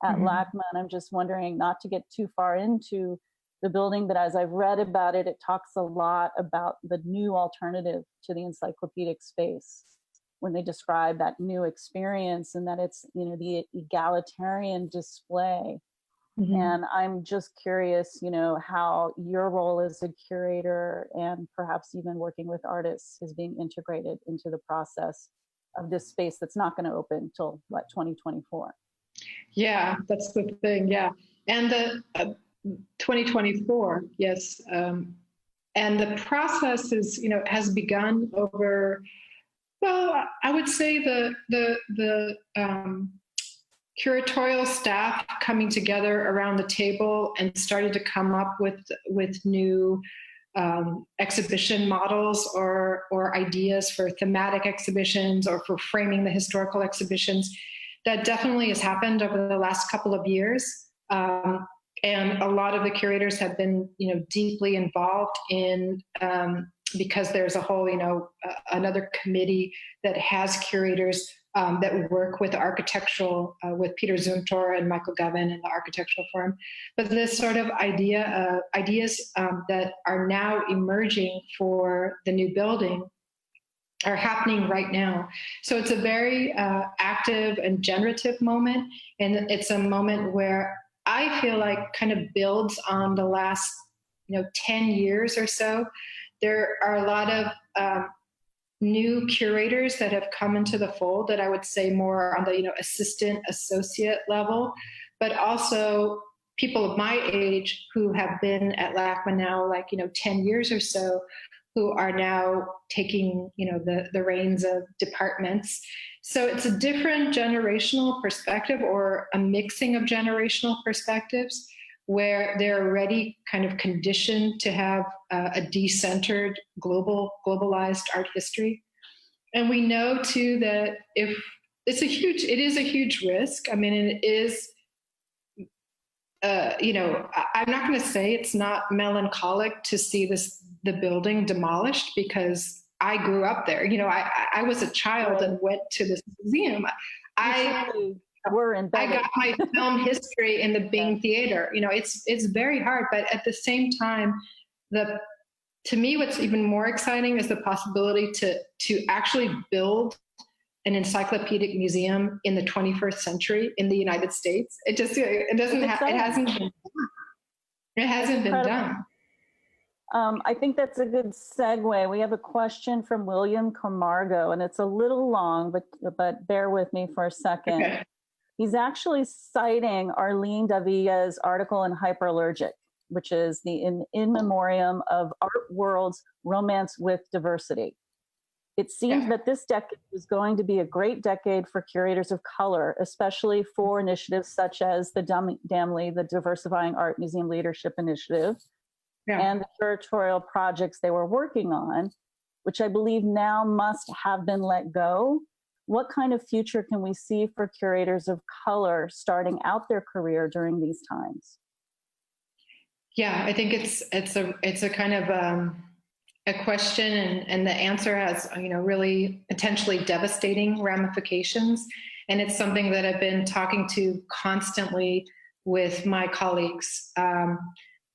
at LACMA. And I'm just wondering, not to get too far into the building, but as I've read about it, it talks a lot about the new alternative to the encyclopedic space when they describe that new experience, and that it's, the egalitarian display. And I'm just curious, how your role as a curator and perhaps even working with artists is being integrated into the process of this space that's not going to open till 2024? Yeah, that's the thing. Yeah. And the 2024, yes. And the process is, has begun over, well, I would say the curatorial staff coming together around the table and starting to come up with new exhibition models or ideas for thematic exhibitions or for framing the historical exhibitions. That definitely has happened over the last couple of years. And a lot of the curators have been, deeply involved in, because there's a whole, another committee that has curators that work with architectural, with Peter Zumthor and Michael Govan and the Architectural Forum. But this sort of ideas that are now emerging for the new building are happening right now. So it's a very active and generative moment. And it's a moment where I feel like kind of builds on the last, 10 years or so. There are a lot of new curators that have come into the fold that I would say more on the, assistant associate level, but also people of my age who have been at LACMA now, 10 years or so, who are now taking, the reins of departments. So it's a different generational perspective, or a mixing of generational perspectives, where they're already kind of conditioned to have a decentered, globalized art history. And we know too that it is a huge risk. I mean, it is, I'm not going to say it's not melancholic to see the building demolished, because I grew up there. I was a child and went to this museum. I got my film history in the Bing Theater. It's very hard, but at the same time, to me, what's even more exciting is the possibility to actually build an encyclopedic museum in the 21st century in the United States. It hasn't been done. I think that's a good segue. We have a question from William Camargo, and it's a little long, but bear with me for a second. Okay. He's actually citing Arlene Davilla's article in Hyperallergic, which is the in memoriam of art world's romance with diversity. It seems that this decade is going to be a great decade for curators of color, especially for initiatives such as the DAMLI, the Diversifying Art Museum Leadership Initiative, and the curatorial projects they were working on, which I believe now must have been let go. What kind of future can we see for curators of color starting out their career during these times? Yeah, I think it's a kind of a question, and the answer has really potentially devastating ramifications, and it's something that I've been talking to constantly with my colleagues.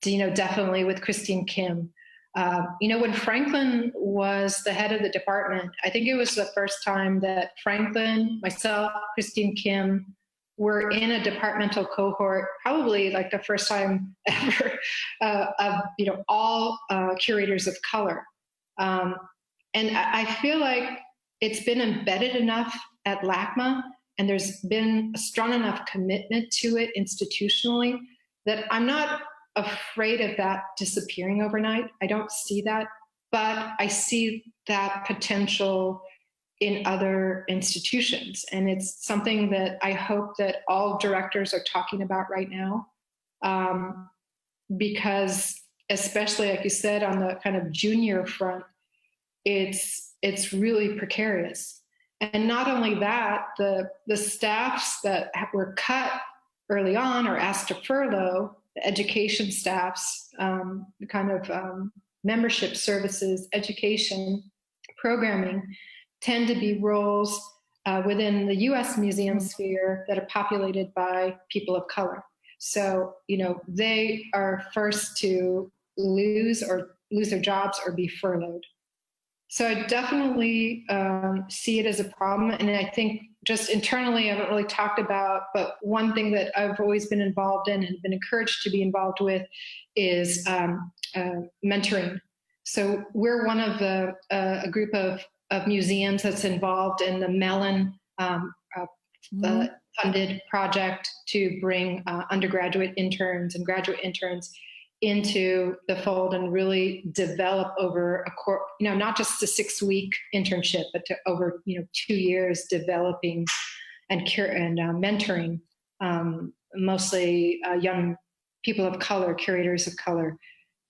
Definitely with Christine Kim. When Franklin was the head of the department, I think it was the first time that Franklin, myself, Christine Kim were in a departmental cohort, probably like the first time ever, of all curators of color. And I feel like it's been embedded enough at LACMA, and there's been a strong enough commitment to it institutionally, that I'm not afraid of that disappearing overnight. I don't see that, but I see that potential in other institutions. And it's something that I hope that all directors are talking about right now. because especially like you said, on the kind of junior front, it's really precarious. And not only that, the staffs that were cut early on or asked to furlough, the education staffs, membership services, education, programming, tend to be roles within the U.S. museum sphere that are populated by people of color. So, they are first to lose their jobs or be furloughed. So I definitely see it as a problem. And I think just internally, I haven't really talked about, but one thing that I've always been involved in and been encouraged to be involved with is mentoring. So we're one of a group of museums that's involved in the Mellon funded project to bring undergraduate interns and graduate interns into the fold and really develop over not just a 6-week internship, but to over 2 years developing and mentoring mostly young people of color, curators of color.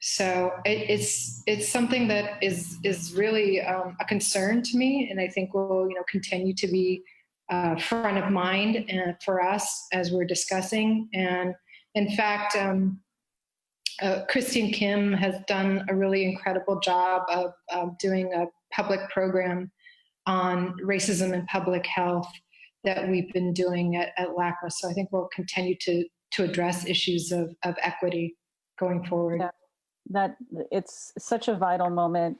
So it's something that is really a concern to me, and I think will continue to be front of mind for us as we're discussing. And in fact, Christine Kim has done a really incredible job of doing a public program on racism and public health that we've been doing at LACMA. So I think we'll continue to address issues of equity going forward. Yeah, that it's such a vital moment.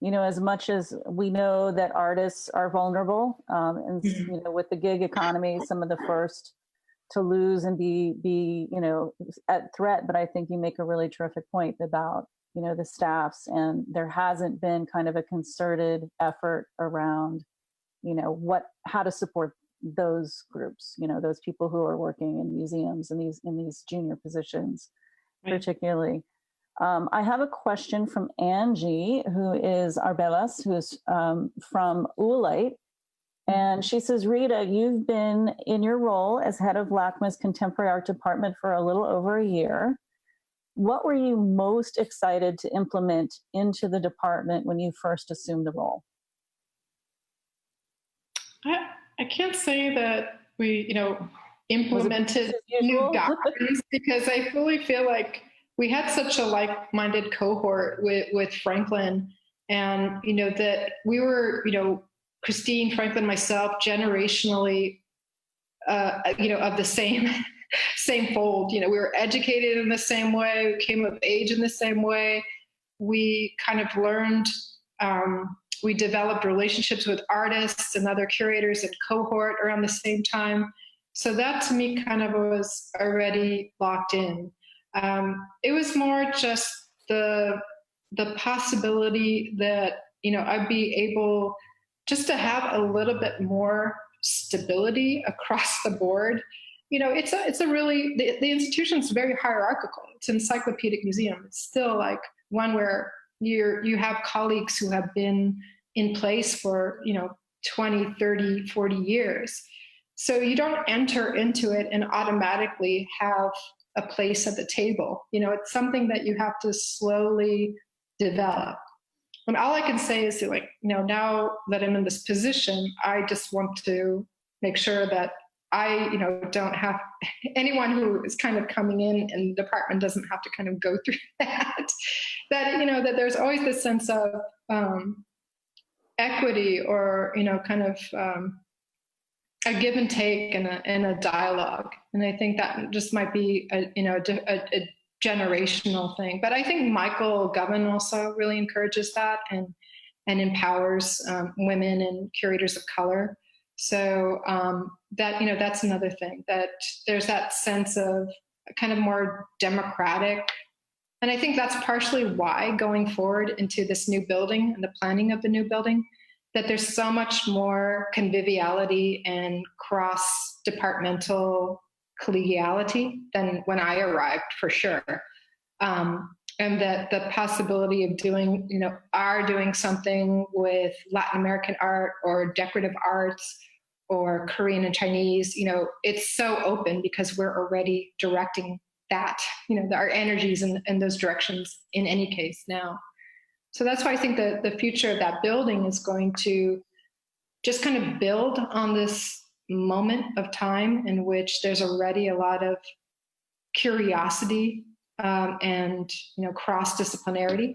As much as we know that artists are vulnerable, and with the gig economy, some of the first to lose and be at threat. But I think you make a really terrific point about the staffs, and there hasn't been kind of a concerted effort around how to support those groups, those people who are working in museums and in these junior positions, particularly. I have a question from Angie, who is Arbelas, who is from Oolite. And she says, Rita, you've been in your role as head of LACMA's Contemporary Art Department for a little over a year. What were you most excited to implement into the department when you first assumed the role? I can't say that we, implemented new doctrines, because I fully feel like we had such a like-minded cohort with Franklin, and, that we were, Christine, Franklin, myself, generationally, of the same fold. We were educated in the same way. We came of age in the same way. We kind of learned. We developed relationships with artists and other curators and cohort around the same time. So that to me kind of was already locked in. It was more just the possibility that I'd be able just to have a little bit more stability across the board. It's a really, the institution's very hierarchical. It's an encyclopedic museum. It's still like one where you have colleagues who have been in place for, 20, 30, 40 years. So you don't enter into it and automatically have a place at the table. It's something that you have to slowly develop. And all I can say is that, now that I'm in this position, I just want to make sure that I, don't have anyone who is kind of coming in and the department doesn't have to kind of go through that. That there's always this sense of equity or, kind of a give and take and a dialogue. And I think that just might be a generational thing. But I think Michael Govan also really encourages that and empowers women and curators of color. So that's another thing, that there's that sense of kind of more democratic. And I think that's partially why going forward into this new building and the planning of the new building, that there's so much more conviviality and cross-departmental collegiality than when I arrived, for sure. And that the possibility of doing something with Latin American art or decorative arts or Korean and Chinese, it's so open because we're already directing that, our energies in those directions in any case now. So that's why I think the future of that building is going to just kind of build on this moment of time in which there's already a lot of curiosity and cross-disciplinarity.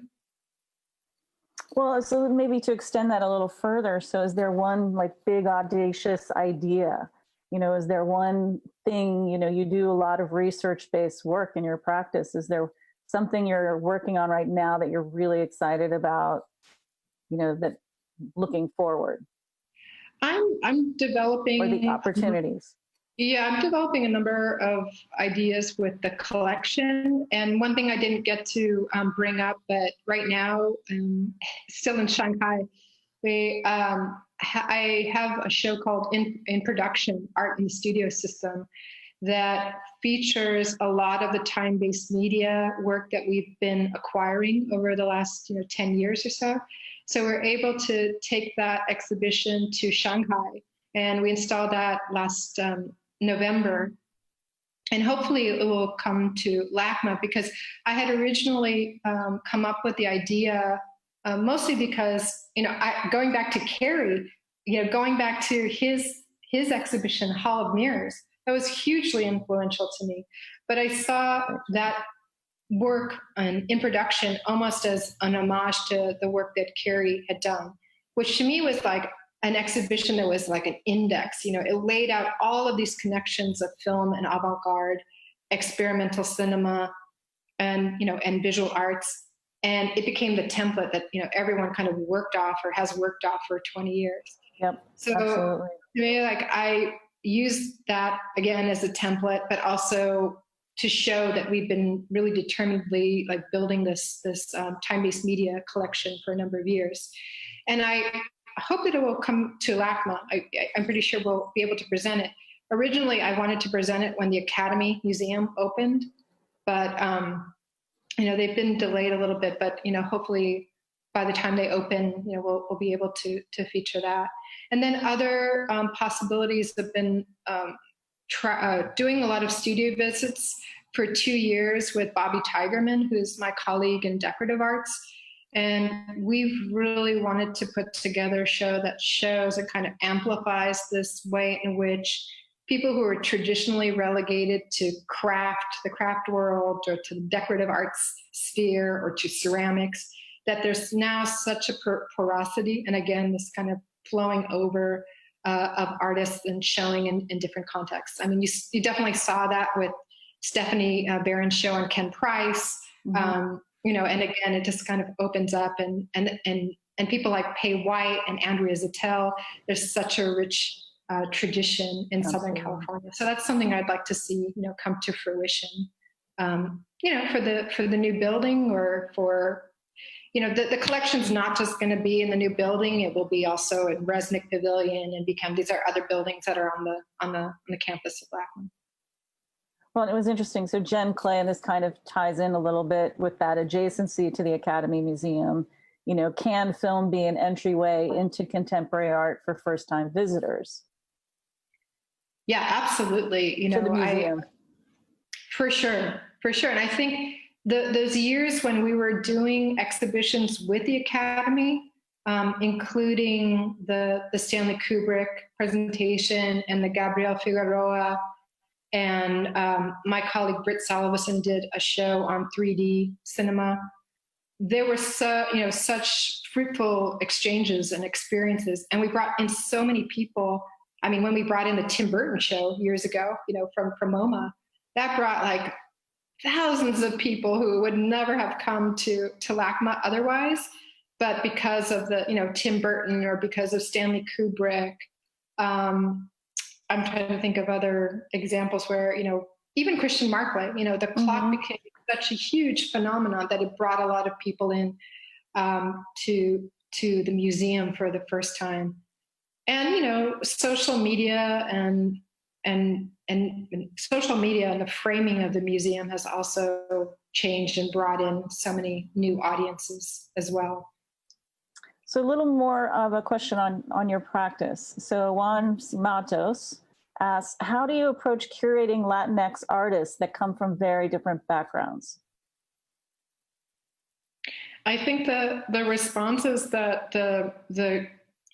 Well, so maybe to extend that a little further, so is there one like big audacious idea? Is there one thing, you do a lot of research-based work in your practice. Is there something you're working on right now that you're really excited about, that looking forward? I'm developing... Or the opportunities. Yeah, I'm developing a number of ideas with the collection. And one thing I didn't get to bring up, but right now, still in Shanghai, I have a show called In Production, Art in the Studio System, that features a lot of the time-based media work that we've been acquiring over the last 10 years or so. So we're able to take that exhibition to Shanghai, and we installed that last November. And hopefully it will come to LACMA, because I had originally come up with the idea mostly because, going back to Carey, going back to his exhibition, Hall of Mirrors, that was hugely influential to me. But I saw that work in production almost as an homage to the work that Carey had done, which to me was like an exhibition that was like an index. It laid out all of these connections of film and avant-garde, experimental cinema, and visual arts. And it became the template that, everyone kind of worked off or has worked off for 20 years. Yep. So absolutely. To me, I use that again as a template, but also to show that we've been really determinedly building this time-based media collection for a number of years. And I hope that it will come to LACMA. I'm pretty sure we'll be able to present it. Originally, I wanted to present it when the Academy Museum opened, but they've been delayed a little bit. But hopefully by the time they open, we'll be able to feature that. And then other possibilities have been doing a lot of studio visits for 2 years with Bobby Tigerman, who's my colleague in decorative arts. And we've really wanted to put together a show that shows and kind of amplifies this way in which people who are traditionally relegated to the craft world, or to the decorative arts sphere, or to ceramics, that there's now such a porosity, and again, this kind of flowing over of artists and showing in different contexts. I mean, you definitely saw that with Stephanie Barron's show on Ken Price, and again, it just kind of opens up, and people like Pei White and Andrea Zattel. There's such a rich tradition in Southern California. So that's something I'd like to see, come to fruition, for the new building, or for, the collection's not just going to be in the new building. It will be also in Resnick Pavilion, and these are other buildings that are on the campus of LACMA. Well, it was interesting. So Jen Clay, and this kind of ties in a little bit with that adjacency to the Academy Museum. Can film be an entryway into contemporary art for first-time visitors? Yeah, absolutely. To the museum. For sure. And I think those years when we were doing exhibitions with the Academy, including the Stanley Kubrick presentation and the Gabriel Figueroa, and my colleague Britt Salveson did a show on 3D cinema. There were such fruitful exchanges and experiences, and we brought in so many people. I mean, when we brought in the Tim Burton show years ago, from MoMA, that brought thousands of people who would never have come to LACMA otherwise, but because of the Tim Burton, or because of Stanley Kubrick. I'm trying to think of other examples where, even Christian Marclay, the clock became such a huge phenomenon that it brought a lot of people in to the museum for the first time. And, social media and social media and the framing of the museum has also changed and brought in so many new audiences as well. So a little more of a question on your practice. So Juan Matos asks, how do you approach curating Latinx artists that come from very different backgrounds? I think the response is that the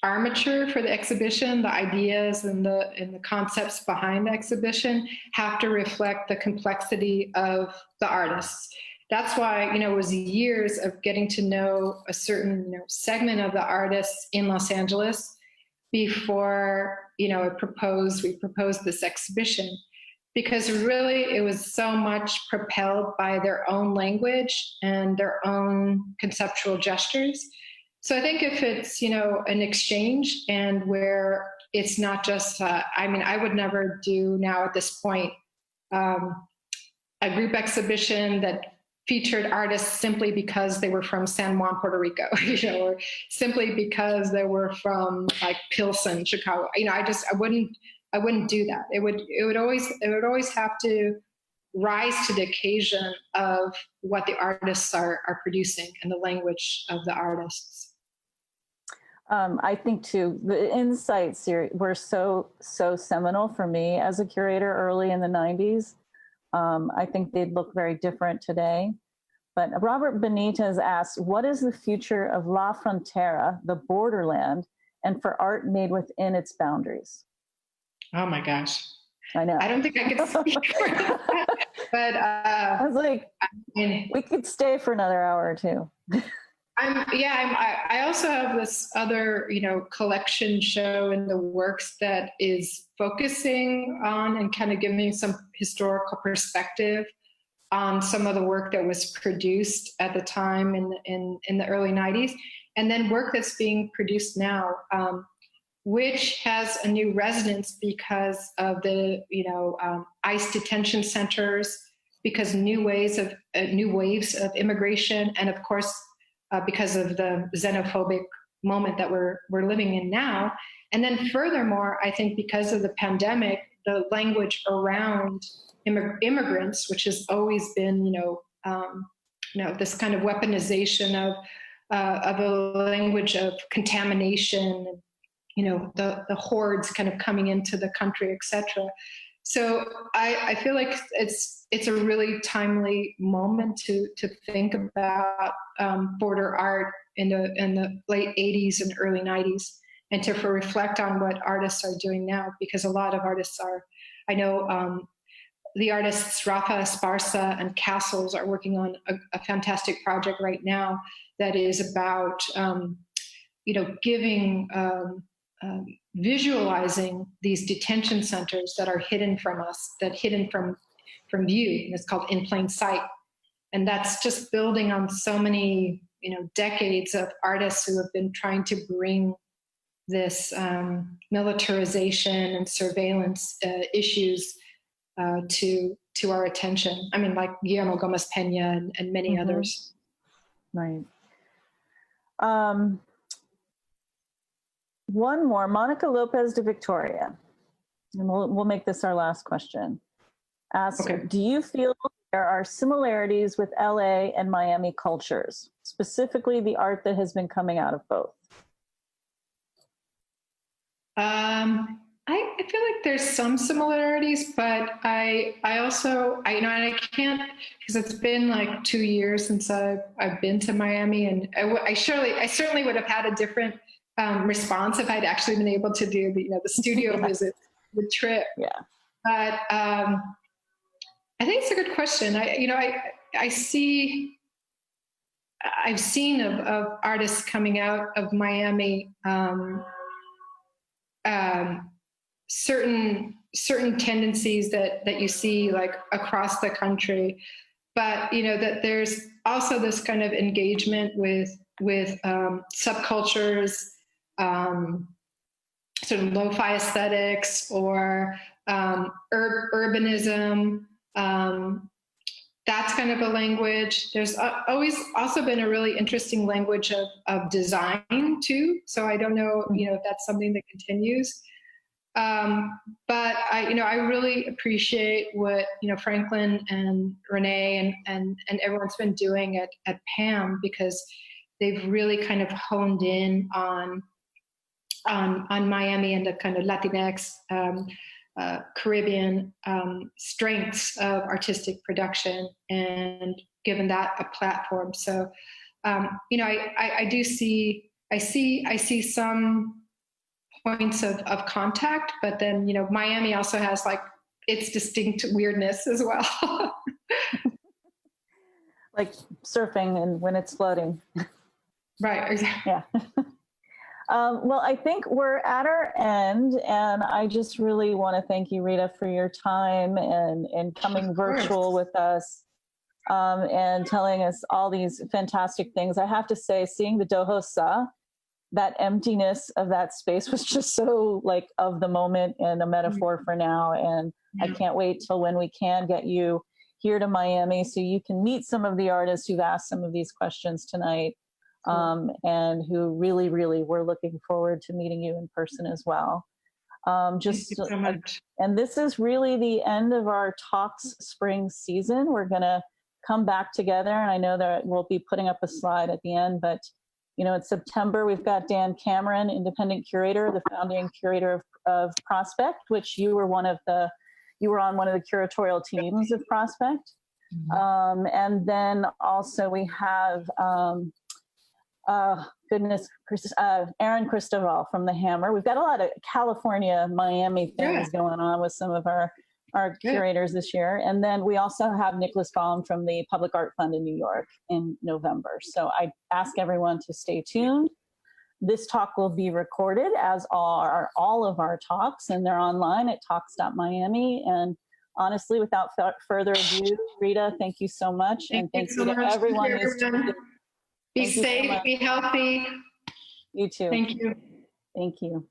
armature for the exhibition, the ideas and the concepts behind the exhibition have to reflect the complexity of the artists. That's why, it was years of getting to know a certain segment of the artists in Los Angeles before, we proposed this exhibition, because really it was so much propelled by their own language and their own conceptual gestures. So I think if it's, an exchange and where it's not just, I would never do now at this point a group exhibition that featured artists simply because they were from San Juan, Puerto Rico, or simply because they were from like Pilsen, Chicago. I wouldn't do that. It would always have to rise to the occasion of what the artists are producing and the language of the artists. I think too, the Insight series were so seminal for me as a curator early in the 90s. I think they'd look very different today. But Robert Benitez asks, what is the future of La Frontera, the borderland, and for art made within its boundaries? Oh my gosh. I know. I don't think I could speak for that. But I was like, we could stay for another hour or two. I also have this other, collection show in the works that is focusing on and kind of giving some historical perspective on some of the work that was produced at the time in the early 90s, and then work that's being produced now, which has a new resonance because of the, ICE detention centers, because new waves of immigration, and of course, because of the xenophobic moment that we're living in now. And then furthermore, I think because of the pandemic, the language around immigrants, which has always been, this kind of weaponization of a language of contamination, the hordes kind of coming into the country, etc. So I feel like it's a really timely moment to think about border art in the late 80s and early 90s, and to reflect on what artists are doing now, because a lot of artists are, I know the artists Rafa Esparza and Castles are working on a fantastic project right now that is about, giving, visualizing these detention centers that are hidden from us, hidden from view. And it's called In Plain Sight. And that's just building on so many, decades of artists who have been trying to bring this militarization and surveillance issues to our attention. I mean, like Guillermo Gomez Pena and many others. Right. One more, Monica Lopez de Victoria, and we'll make this our last question. Asks, okay, do you feel there are similarities with LA and Miami cultures, specifically the art that has been coming out of both? I feel like there's some similarities, but I also, and I can't, because it's been like 2 years since I've been to Miami, and I certainly would have had a different response if I'd actually been able to do the studio visit, the trip. Yeah. But I think it's a good question. I've seen of artists coming out of Miami, certain tendencies that you see like across the country, but that there's also this kind of engagement with subcultures, sort of lo-fi aesthetics, or urbanism. That's kind of a language. There's always also been a really interesting language of design too. So I don't know, if that's something that continues. But I really appreciate what, Franklin and Renee and everyone's been doing at PAM, because they've really kind of honed in on Miami and the kind of Latinx Caribbean strengths of artistic production and given that a platform. So, you know, I see some points of contact, but then, you know, Miami also has like its distinct weirdness as well. Like surfing and when it's floating. Right, exactly. Yeah. Well, I think we're at our end, and I just really want to thank you, Rita, for your time and coming virtual with us and telling us all these fantastic things. I have to say, seeing the Doho Sa, that emptiness of that space was just so like of the moment and a metaphor for now. And I can't wait till when we can get you here to Miami so you can meet some of the artists who've asked some of these questions tonight. And who really, really were looking forward to meeting you in person as well. Thank you so much. And this is really the end of our Talks spring season. We're going to come back together, and I know that we'll be putting up a slide at the end, but you know, in September, we've got Dan Cameron, independent curator, the founding curator of Prospect, which you were on one of the curatorial teams of Prospect. And then also we have, Aaron Cristobal from the Hammer. We've got a lot of California, Miami things going on with some of our curators this year. And then we also have Nicholas Baum from the Public Art Fund in New York in November. So I ask everyone to stay tuned. This talk will be recorded, as are all of our talks, and they're online at talks.miami. And honestly, without further ado, Rita, thank you so much. And thank you to everyone who's tuned in. Be safe, be healthy. You too. Thank you. Thank you.